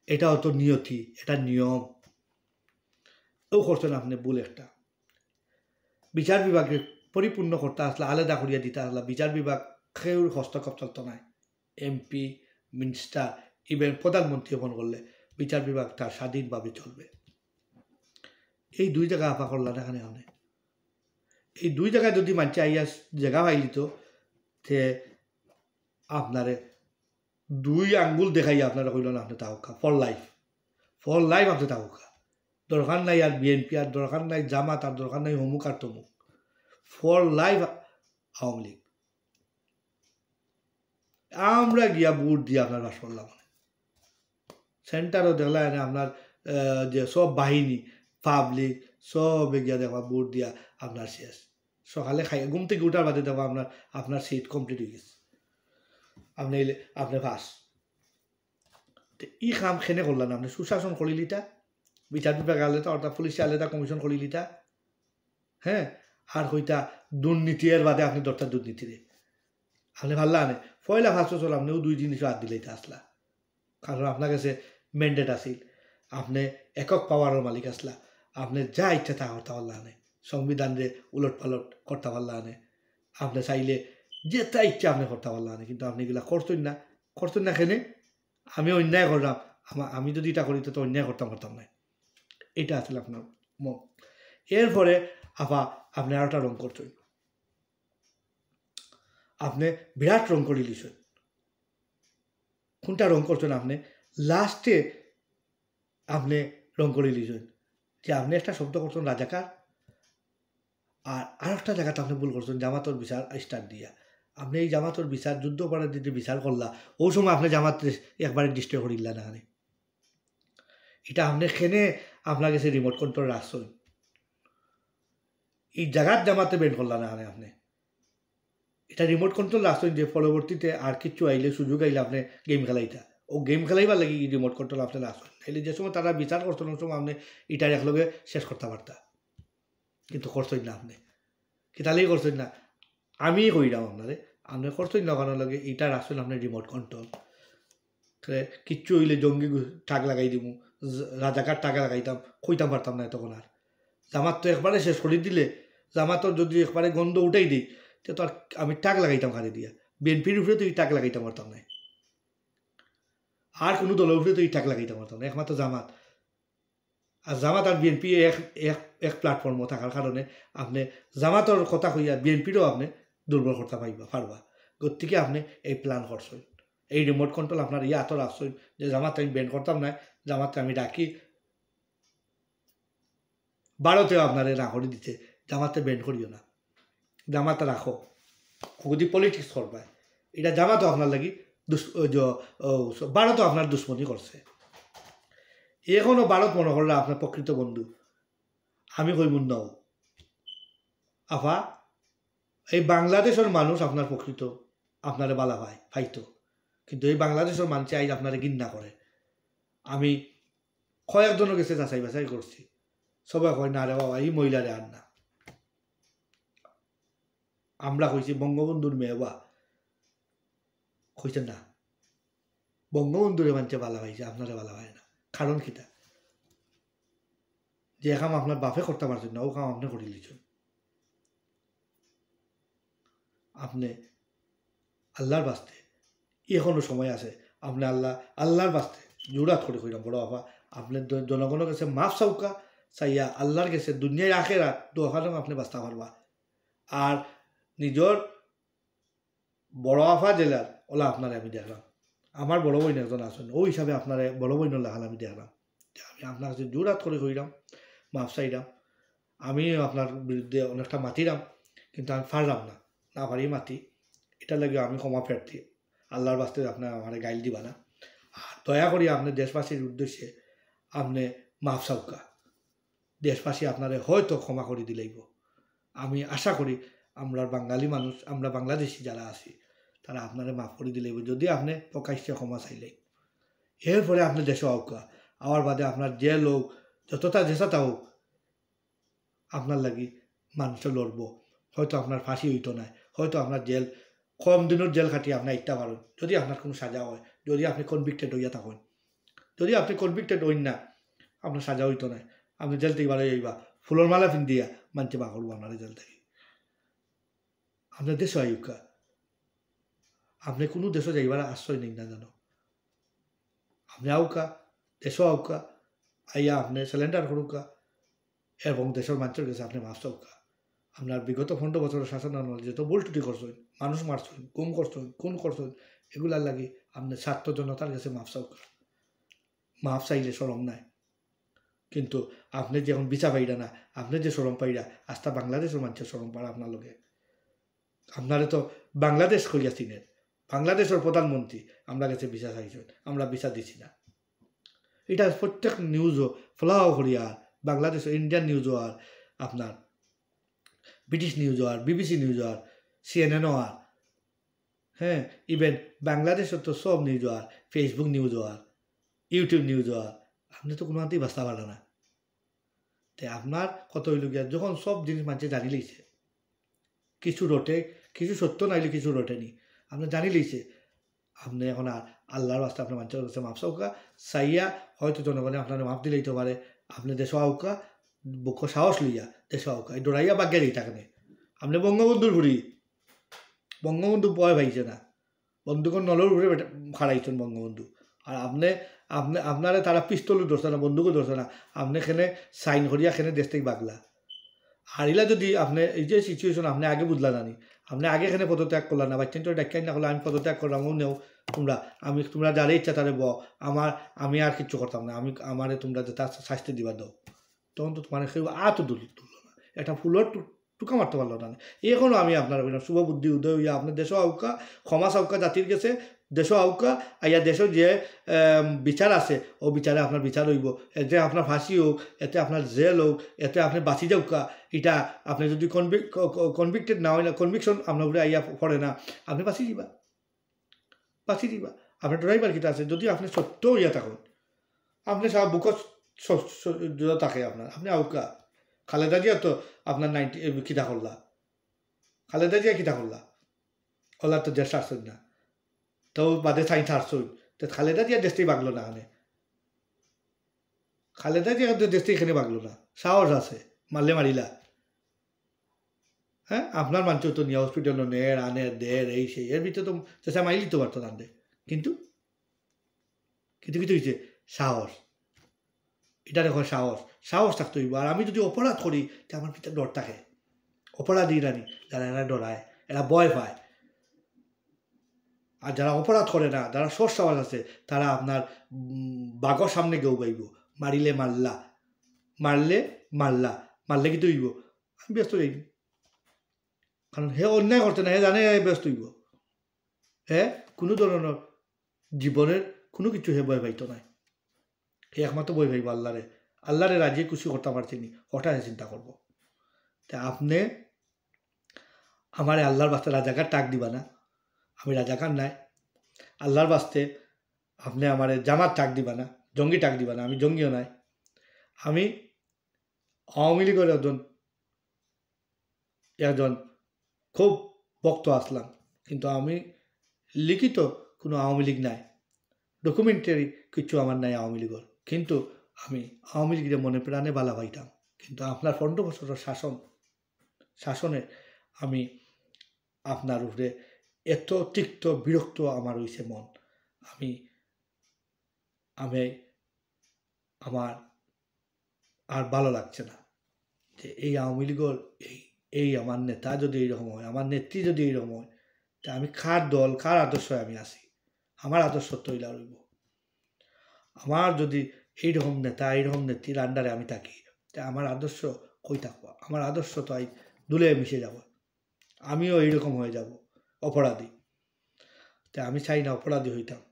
Speaker 1: এটা হতো নিয়তি, এটা নিয়ম। ও করছেন আপনি ভুল একটা। বিচার বিভাগকে পরিপূর্ণ করতে আসলে আলাদা করিয়া দিতে আসলে বিচার বিভাগ কেউর হস্তক্ষেপ চলতো না। এমপি, মিনিস্টার, ইভেন প্রধানমন্ত্রী ফোন করলে বিচার বিভাগ তার স্বাধীনভাবে চলবে। এই 2 জায়গা আফা করলাম এখানে অনেক। এই 2 জায়গায় যদি মানছে আইয়া জায়গা পাইলিত, তে আপনারে 2 আঙ্গুল দেখাইয়া আপনারা কইল না আপনি তাহকা ফর লাইফ আপনি তাহকা। দরকার নাই আর বিএনপি, আর দরকার নাই জামাত, আর দরকার নাই অমুক আর তমুক, ফর লাইফ আওয়ামী লীগ। আমরা গিয়া বুট দিয়ে আপনার বাস করলাম, সেন্টারও দেখলাম আপনার যে সব বাহিনী পাবলিক সব গিয়া দেখবা বুট দিয়া আপনার শেষ। সকালে খাই ঘুম থেকে উঠার বাদে দেখবা আপনার সিট কমপ্লিট হয়ে গেছে, আপনি পাস। ই কাম খেনে করলাম না, আপনি সুশাসন করিলিতা, বিচার বিভাগ আলাদা, অর্থাৎ পুলিশে আলাদা কমিশন করিলিতা, হ্যাঁ। আর হইতা দুর্নীতি এর বাদে আপনি দরকার দুর্নীতিরে আপনি ভাল্লা আনে পয়লা 5 বছর আপনিও 2 জিনিস হাত দিলেইতে আসলা, কারণ আপনার কাছে ম্যান্ডেট আসিল, আপনি একক পাওয়ারের মালিক আসলা, আপনি যা ইচ্ছা তা করতে পারলা আনে, সংবিধানে উলট পালট করতে পারলা আনে, আপনি চাইলে যেটা ইচ্ছা আপনি করতে পারলা আনে। কিন্তু আপনি এগুলা করতেন না, খেনে আমি অন্যায় করলাম, আমি যদি এটা করি তো অন্যায় করতাম না। এটা আসলে আপনার মত। এরপরে আপনি আর একটা রং করছেন, আপনি বিরাট রং করে লিছেন। কোনটা রং করছেন আপনি? লাস্টে আপনি রং করে লিছেন যে আপনি একটা শব্দ করছেন রাজাকার, আর একটা জায়গাতে আপনি ভুল করছেন জামাতর বিচার স্টার্ট দিয়া। আপনি এই জামাতর বিচার যুদ্ধ করার যে বিচার করলা, ওই সময় আপনি জামাত একবারে ডিস্ট্রয় করিলা না। এটা আপনি খেনে আপনার কাছে রিমোট কন্ট্রোল রাখছেন, এই জায়গার জামাতে বের করলা না আপনি। এটা রিমোট কন্ট্রোল রাখছেন যে পরবর্তীতে আর কিছু আইলে সুযোগ আইলে আপনি গেম খেলাইতা, ও গেম খেলাইবার লাগি রিমোট কন্ট্রোল আপনি রাখছেন। তাইলে যে সময় তারা বিচার করতেন ওই সময় আপনি এটার একলগে শেষ করতে পারতা, কিন্তু করছেন না আপনি। কি তাহলেই করছেন না, আমি কইরাম আপনারে, আপনি করছেন না কারণ লাগে এটা রাখছেন আপনি রিমোট কন্ট্রোল। কিচ্ছু হইলে জঙ্গি টাক লাগাই দিব, রাজাকার টাকা লাগাইতাম, কইতাম পারতাম না তখন। আর জামাত তো একবারে শেষ করে দিলে, জামাতর যদি একবারে গন্ধ উঠাই দিই তো আর আমি টাক লাগাইতাম খালি দিয়া। বিএনপির উপরে তো এই টাক লাগাইতাম পারতাম না, আর কোনো দলের উপরে তো এই টাক লাগাইতাম পারতাম না, একমাত্র জামাত। আর জামাত আর বিএনপি এক এক এক প্ল্যাটফর্মও থাকার কারণে আপনি জামাতর কথা কইয়া বিএনপিরও আপনি দুর্বল করতে পারবা। গতিকে আপনি এই প্ল্যান করছেন, এই রিমোট কন্ট্রোল আপনার ইয়ে আতর আসছেন যে জামাত আমি ব্যান করতাম না, জামাতকে আমি ডাকি। ভারতেও আপনারে না করে দিতে, জামাতে ব্যান করিও না, জামাতে রাখো, যদি পলিটিক্স করবা। এটা জামাতও আপনার লাগি ভারতও আপনার দুশ্মনী করছে। এখনও ভারত মনে করলে আপনার প্রকৃত বন্ধু, আমি কইব নাও আফা। এই বাংলাদেশের মানুষ আপনার প্রকৃত আপনারে বালা ভাই ফাইতো, কিন্তু এই বাংলাদেশের মানুষে আইজ আপনারে ঘৃণা করে। আমি কয়েকজনের কাছে যাচাই বাছাই করছি, সবাই কয় না রে বাবা এই মহিলারে আর না। আমরা কইছি বঙ্গবন্ধুর মেয়ে বা, কইছে না বঙ্গবন্ধুরে মানুষে বালা ভাইছে, আপনারে বালা ভাই না। কারণ কিতা, যে কাম আপনার বাপে করতে পারছেন না ও কাম আপনি করে লিছেন। আপনি আল্লাহর বাস্তে এখনো সময় আছে, আপনি আল্লাহর বাস্তে জোরাত করে কইরাম বড় বাবা, আপনি জনগণের কাছে মাফ চাউকা চাইয়া আল্লাহর কাছে দুনিয়ায় আখেরা দোকানো আপনি বাঁচতে পারবা। আর নিজের বড় আফা জেলার ওলা আপনারে আমি দেখলাম, আমার বড় বোন একজন আছেন, ওই হিসাবে আপনারে বড় বোন লাগাল আমি দেখলাম। আমি আপনার কাছে জোরাত করে কইরাম মাফ চাইরাম। আমি আপনার বিরুদ্ধে অনেকটা মাতিরাম, কিন্তু আমি পারলাম না, না পারি মাতি। এটা লাগে আমি ক্ষমা প্রার্থী, আল্লাহর বাস্তে আপনার আমার গাইল দিবা না। আর দয়া করি আপনি দেশবাসীর উদ্দেশ্যে আপনি মাফ চাউকা, দেশবাসী আপনারে হয়তো ক্ষমা করে দিলেইব। আমি আশা করি আমরা বাঙালি মানুষ, আমরা বাংলাদেশি যারা আছি তারা আপনারে মাফ করে দিলেইব, যদি আপনি প্রকাশ্যে ক্ষমা চাইলে। এরপরে আপনি দেশে আউকা আওয়ার বাদে আপনার যে লোক যতটা যেসাতা হোক আপনার লাগি মানুষে লড়ব, হয়তো আপনার ফাঁসি হইতো না, হয়তো আপনার জেল কম দিনের জেল খাটিয়ে আপনার ইত্যা পারেন, যদি আপনার কোনো সাজা হয়, যদি আপনি কনভিক্টেড হইয়া থাকেন। যদি আপনি কনভিক্টেড হইন না, আপনার সাজা হইতো না, আপনি জেল থেকে বাড়ি যাইবা ফুলের মালা পিন্দিয়া মানতে বা করবো আপনার জেল থেকে। আপনার দেশ আয়ুকা, আপনি কোনো দেশে যাইবার আশ্রয় নেই না জানো, আপনি আউকা দেশও আউকা আইয়া আপনি সিলিন্ডার করুকা এবং দেশের মানুষের কাছে আপনি মাফ চাউকা। আপনার বিগত 15 বছরের শাসন আমলে যত ভুল ত্রুটি করছেন, মানুষ মারছেন, গুম করছেন, খুন করছেন, এগুলার লাগি আপনি ছাত্র জনতার কাছে মাফ চাউকা। মাফ চাইলে সরম নাই, কিন্তু আপনি যখন বিচা পাইরা না, আপনি যে সরম পাইরা আস্থা বাংলাদেশের মানুষের সরম পাড়া আপনার লগে। আপনারে তো বাংলাদেশ করিয়া চিনেন, বাংলাদেশের প্রধানমন্ত্রী আমরা কাছে বিচা চাইছেন, আমরা বিচা দিছি না। এটা প্রত্যেক নিউজও ফলাও করিয়া বাংলাদেশ ইন্ডিয়ান নিউজও আর আপনার ব্রিটিশ নিউজও আর বিবিসি নিউজও আর সিএনএনও আর, হ্যাঁ ইভেন বাংলাদেশের তো সব নিউজও আর ফেসবুক নিউজও আর ইউটিউব নিউজও আর, আপনি তো কোনো হাতেই বাঁচতে পারে না। তাই আপনার কত হইল গিয়া যখন সব জিনিস মানুষে জানি লইছে, কিছু রটে, কিছু সত্য নাইলে কিছু রটেনি, আপনি জানি লইছে, আপনি এখন আর আল্লাহর রাস্তা আপনার মানুষের কাছে মাফ চাউকা চাইয়া, হয়তো জনগণে আপনার মাফ দিলেইতে পারে। আপনি দেশ আউকা বুক সাহস লইয়া দেশ আউকা এই ডরাইয়া বাগ্যা দিই থাকেন। আপনি বঙ্গবন্ধুর ঘুরি, বঙ্গবন্ধু বয় ভাইছে না, বন্ধুকর নলর ঘুরে খাড়াইছেন বঙ্গবন্ধু। আর আপনি আপনারা তারা পিস্তলও ধরছে না, বন্দুকও ধরছে না, আপনি এখানে সাইন করিয়া এখানে দেশ থেকে বাগলা। আর ইলা যদি আপনি এই যে সিচুয়েশন আপনি আগে বুঝলা জানি, আপনি আগে এখানে পদত্যাগ করলা না, বাচ্চা তো ডাক্তার না করলে আমি পদত্যাগ করলাম নেও তোমরা যারা ইচ্ছা তারে আমি আর কিচ্ছু করতাম না, আমারে তোমরা যে তার শাস্তি দিবা দাও, তখন তো তোমার কেউ তুললো না, একটা ফুলের টুকা মারতে পারলো না। এখনও আমি আপনার শুভ বুদ্ধি উদয় হইয়া আপনার দেশও আউকা, ক্ষমা সাউকা জাতির গেছে, দেশও আউকা আইয়া দেশের যে বিচার আছে ও বিচারে আপনার বিচার হইব, এতে আপনার ফাঁসি হোক, এতে আপনার জেল হোক, এতে আপনি বাঁচি যাউকা। এটা আপনি যদি কনভিক্টেড না হয় না, কনভিকশন আপনার উপরে আইয়া পড়ে না, আপনি বাঁচি দিবা। আপনার ড্রাইভার কিটা আছে, যদি আপনি সত্য হইয়া থাকুন, আপনি সব বুক থাকে আপনার, আপনি আউকা। খালেদা জিয়া তো আপনার 90 কিতা করলা, খালেদা জিয়া কিতা করলা, ওলা তো দেশ আসছেন না, তো বাদে সাইন্স আসছই, তো খালেদা জিয়া দেশটাই বাগলো না, খালেদা জিয়া দেশটাই এখানে বাগলো না, সাহস আছে, মারলে মারিলা। হ্যাঁ, আপনার মানুষ তো নিয়ে হসপিটাল নের আনের দের এই সেই, এর ভিতরে তো চেষ্টা মাইলি তো পারতো তাদের, কিন্তু কিছু হয়েছে সাহস, এটা দেখো সাহস থাকতে হইব। আর আমি যদি অপরাধ করি তো আমার ভিতরে ডর থাকে, অপরাধী রানি যারা এরা ডরায়, এরা ভয় পায়। আর যারা অপরাধ করে না, যারা সোর্স আওয়াজ আছে, তারা আপনার বাঘর সামনে কেউ পাইব, মারলে মারলে কি হইব, আমি ব্যস্ত যাইব, কারণ হে অন্যায় করতে না, হে জানে ব্যস্ত হইব, কোনো ধরনের জীবনের কোনো কিছু হে ভয় পাইতো নাই, হে একমাত্র ভয় পাইব আল্লাহরে রাজি খুশি করতে পারছিনি, ওটাই চিন্তা করব। তা আপনি আমার আল্লাহর বাস্তে রাজাকার টাক দিবা না, আমি রাজাকার নাই। আল্লাহর বাস্তে আপনি আমার জামাত টাক দিবা না, জঙ্গি টাক দিবা না, আমি জঙ্গিও নাই। আমি আওয়ামী লীগের একজন খুব ভক্ত আসলাম, কিন্তু আমি লিখিত কোনো আওয়ামী লীগ নাই, ডকুমেন্টারি কিছু আমার নাই আওয়ামী লীগের, কিন্তু আমি আওয়ামী লীগের মনে প্রাণে বালা পাইতাম। কিন্তু আপনার 15 বছরের শাসনে আমি আপনার উপরে এত তিক্ত বিরক্ত আমার হয়েছে মন, আমি আমার আর ভালো লাগছে না যে এই আওয়ামী লীগের এই আমার নেতা যদি এইরকম হয়, আমার নেত্রী যদি এইরকম হয়, তা আমি কার দল কার আদর্শে আমি আসি, আমার আদর্শ তৈলা রইব। আমার যদি এইরকম নেতা এইরকম নেত্রীর আন্ডারে আমি থাকি, তা আমার আদর্শ কই থাকবো, আমার আদর্শ তো দুলে মিশে যাব, আমিও এইরকম হয়ে যাব অপরাধী। তা আমি চাই না অপরাধী হইতাম,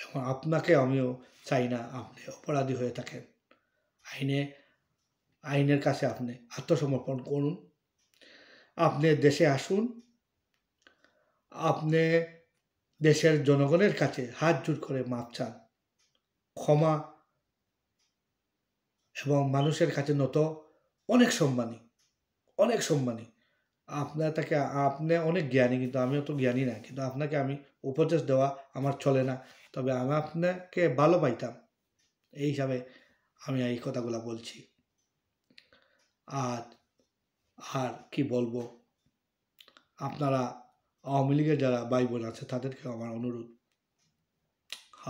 Speaker 1: এবং আপনাকে আমিও চাই না আপনি অপরাধী হয়ে থাকেন। আইনের কাছে আপনি আত্মসমর্পণ করুন, আপনি দেশে আসুন, আপনি দেশের জনগণের কাছে হাত জোড় করে মাপ চান, ক্ষমা এবং মানুষের কাছে নত, অনেক সম্মানী। আপনি অনেক জ্ঞানী, কিন্তু আমিও তো জ্ঞানী না, কিন্তু আপনাকে আমি উপদেশ দেওয়া আমার চলে না, তবে আমি আপনাকে ভালো পাইতাম, এই হিসাবে আমি এই কথাগুলো বলছি। আর কি বলবো, আপনারা আওয়ামী লীগের যারা ভাই বোন আছে তাদেরকে আমার অনুরোধ,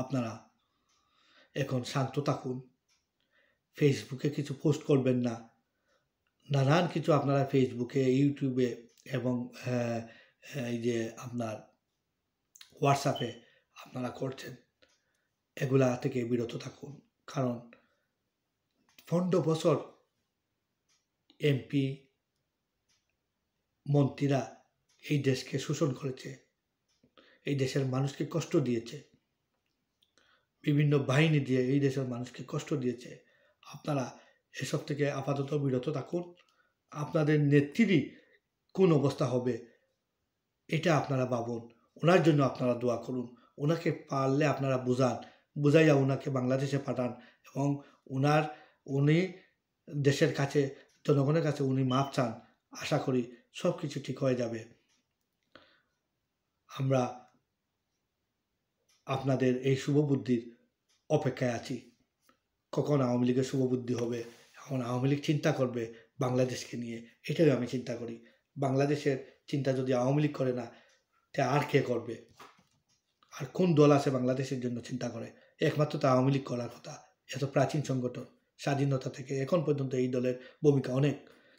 Speaker 1: আপনারা এখন শান্ত থাকুন, ফেসবুকে কিছু পোস্ট করবেন না, নানান কিছু আপনারা ফেসবুকে ইউটিউবে এবং এই যে আপনার হোয়াটসঅ্যাপে আপনারা করছেন, এগুলা থেকে বিরত থাকুন। কারণ 15 বছর এমপি মন্ত্রীরা এই দেশকে শোষণ করেছে, এই দেশের মানুষকে কষ্ট দিয়েছে, বিভিন্ন বাহিনী দিয়ে এই দেশের মানুষকে কষ্ট দিয়েছে। আপনারা এসব থেকে আপাতত বিরত থাকুন। আপনাদের নেত্রী কোন অবস্থা হবে এটা আপনারা ভাবুন, ওনার জন্য আপনারা দোয়া করুন, ওনাকে পারলে আপনারা বুঝাইয়া ওনাকে বাংলাদেশে পাঠান, এবং উনি দেশের কাছে জনগণের কাছে উনি মাপ চান। আশা করি সব কিছু ঠিক হয়ে যাবে। আমরা আপনাদের এই শুভবুদ্ধির অপেক্ষায় আছি, কখন আওয়ামী লীগের শুভবুদ্ধি হবে, এখন আওয়ামী লীগ চিন্তা করবে বাংলাদেশকে নিয়ে, এটাই আমি চিন্তা করি। বাংলাদেশের চিন্তা যদি আওয়ামী লীগ করে না, তা আর কে করবে? আর কোন দল আছে বাংলাদেশের জন্য চিন্তা করে? একমাত্র তা আওয়ামী লীগ করার কথা। এত প্রাচীন সংগঠন, স্বাধীনতা থেকে এখন পর্যন্ত এই দলের ভূমিকা অনেক।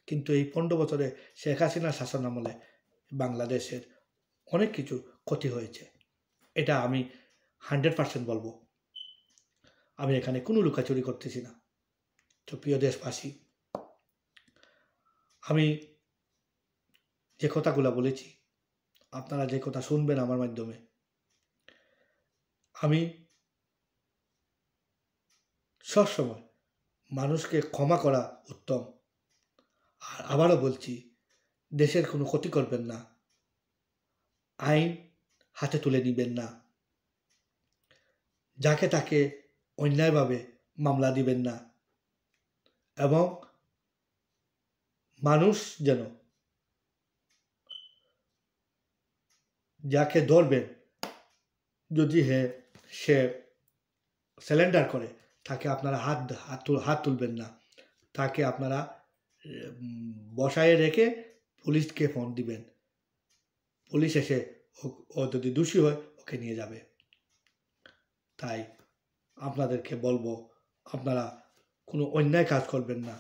Speaker 1: কিন্তু এই 15 বছরে শেখ হাসিনার শাসন আমলে বাংলাদেশের অনেক কিছু ক্ষতি হয়েছে। এটা আমি 100% বলবো। আমি এখানে কোনো লুকাচুরি করতেছি না। তো প্রিয় দেশবাসী, আমি যে কথাগুলো বলেছি, আপনারা যে কথা শুনবেন আমার মাধ্যমে, আমি সবসময় মানুষকে ক্ষমা করা উত্তম। আর আবারও বলছি, দেশের কোনো ক্ষতি করবেন না, আইন হাতে তুলে নিবেন না, যাকে তাকে অন্যায়ভাবে মামলা দিবেন না, এবং মানুষ যেন যাকে ধরবেন যদি সে স্যালেন্ডার করে, তাকে আপনারা হাত তুলবেন না, তাকে আপনারা বসায় রেখে পুলিশকে ফোন দিবেন। পুলিশ এসে ও যদি দোষী হয় ওকে নিয়ে যাবে। তাই আপনাদেরকে বলবো, আপনারা কোনো অন্যায় কাজ করবেন না।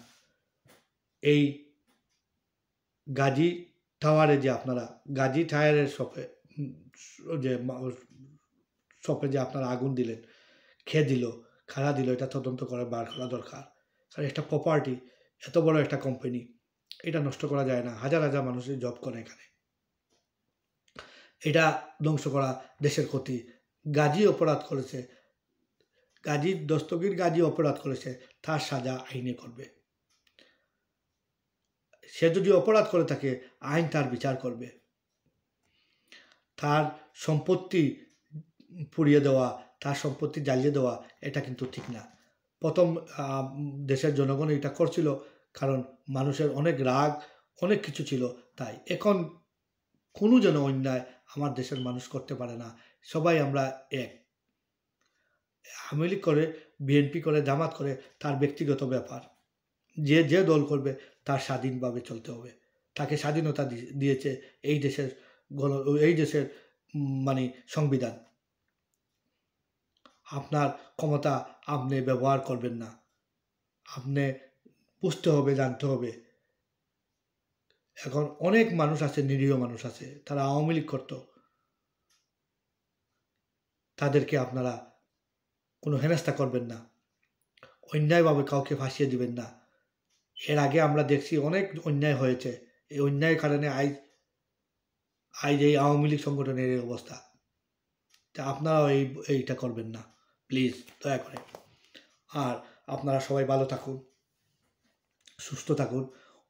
Speaker 1: এই গাজী টাওয়ারে যে আপনারা গাজী টায়ারের শপে যে আপনারা আগুন দিলেন, খেয়ে দিল, খাড়া দিল, এটা তদন্ত করে বার করা দরকার। কারণ একটা প্রপার্টি, এত বড় একটা কোম্পানি, এটা নষ্ট করা যায় না। হাজার হাজার মানুষের জব করে এখানে। এটা ধ্বংস করা দেশের ক্ষতি। গাজী অপরাধ করেছে, দস্তগীর গাজী অপরাধ করেছে, তার সাজা আইনে করবে। সে যদি অপরাধ করে থাকে, আইন তার বিচার করবে। তার সম্পত্তি পুড়িয়ে দেওয়া, তার সম্পত্তি জ্বালিয়ে দেওয়া, এটা কিন্তু ঠিক না। প্রথম দেশের জনগণ এটা করছিল কারণ মানুষের অনেক রাগ, অনেক কিছু ছিল। তাই এখন কোনো যেন অন্যায় আমার দেশের মানুষ করতে পারে না। সবাই আমরা এক। আওয়ামী লীগ করে, বিএনপি করে, জামাত করে, তার ব্যক্তিগত ব্যাপার। যে দল করবে তার স্বাধীনভাবে চলতে হবে। তাকে স্বাধীনতা দিয়েছে এই দেশের মানে সংবিধান। আপনার ক্ষমতা আপনি ব্যবহার করবেন না, আপনি বুঝতে হবে, জানতে হবে। এখন অনেক মানুষ আছে, নিরীহ মানুষ আছে, তারা আওয়ামী লীগ করতো, তাদেরকে আপনারা কোনো হেনস্থা করবেন না, অন্যায়ভাবে কাউকে ফাঁসিয়ে দিবেন না। এর আগে আমরা দেখছি অনেক অন্যায় হয়েছে। এই অন্যায়ের কারণে আজ এই আওয়ামী লীগ সংগঠনের এই অবস্থা। তা আপনারাও এইটা করবেন না, প্লিজ, দয়া করে। আর আপনারা সবাই ভালো থাকুন, সুস্থ থাকুন।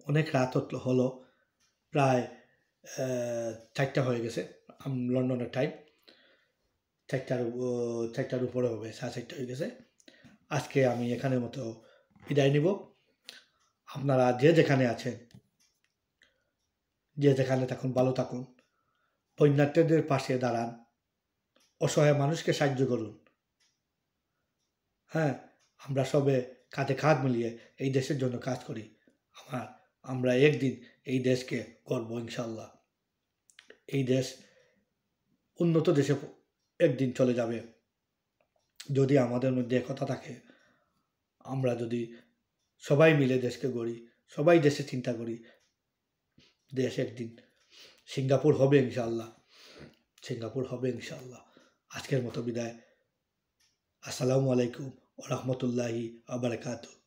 Speaker 1: অনেক রাত হলো, প্রায় 4টা হয়ে গেছে লন্ডনের টাইম। 4টার উপরে হবে, 4:30 হয়ে গেছে। আজকে আমি এখানের মতো বিদায় নিব। আপনারা যে যেখানে আছেন, যে যেখানে থাকুন, ভালো থাকুন। বন্যার্থীদের পাশে দাঁড়ান, অসহায় মানুষকে সাহায্য করুন। হ্যাঁ, আমরা সবে কাঁধে কাঁধ মিলিয়ে এই দেশের জন্য কাজ করি। আমরা একদিন এই দেশকে গড়ব ইনশাল্লাহ। এই দেশ উন্নত দেশে একদিন চলে যাবে যদি আমাদের মধ্যে একতা থাকে। আমরা যদি সবাই মিলে দেশকে গড়ি, সবাই দেশে চিন্তা করি, দেশ একদিন সিঙ্গাপুর হবে ইনশাল্লাহ। সিঙ্গাপুর হবে ইনশাল্লাহ। আজকের মতো বিদায়। আসসালামু আলাইকুম ওয়া রাহমাতুল্লাহি ওয়া বারাকাতুহু।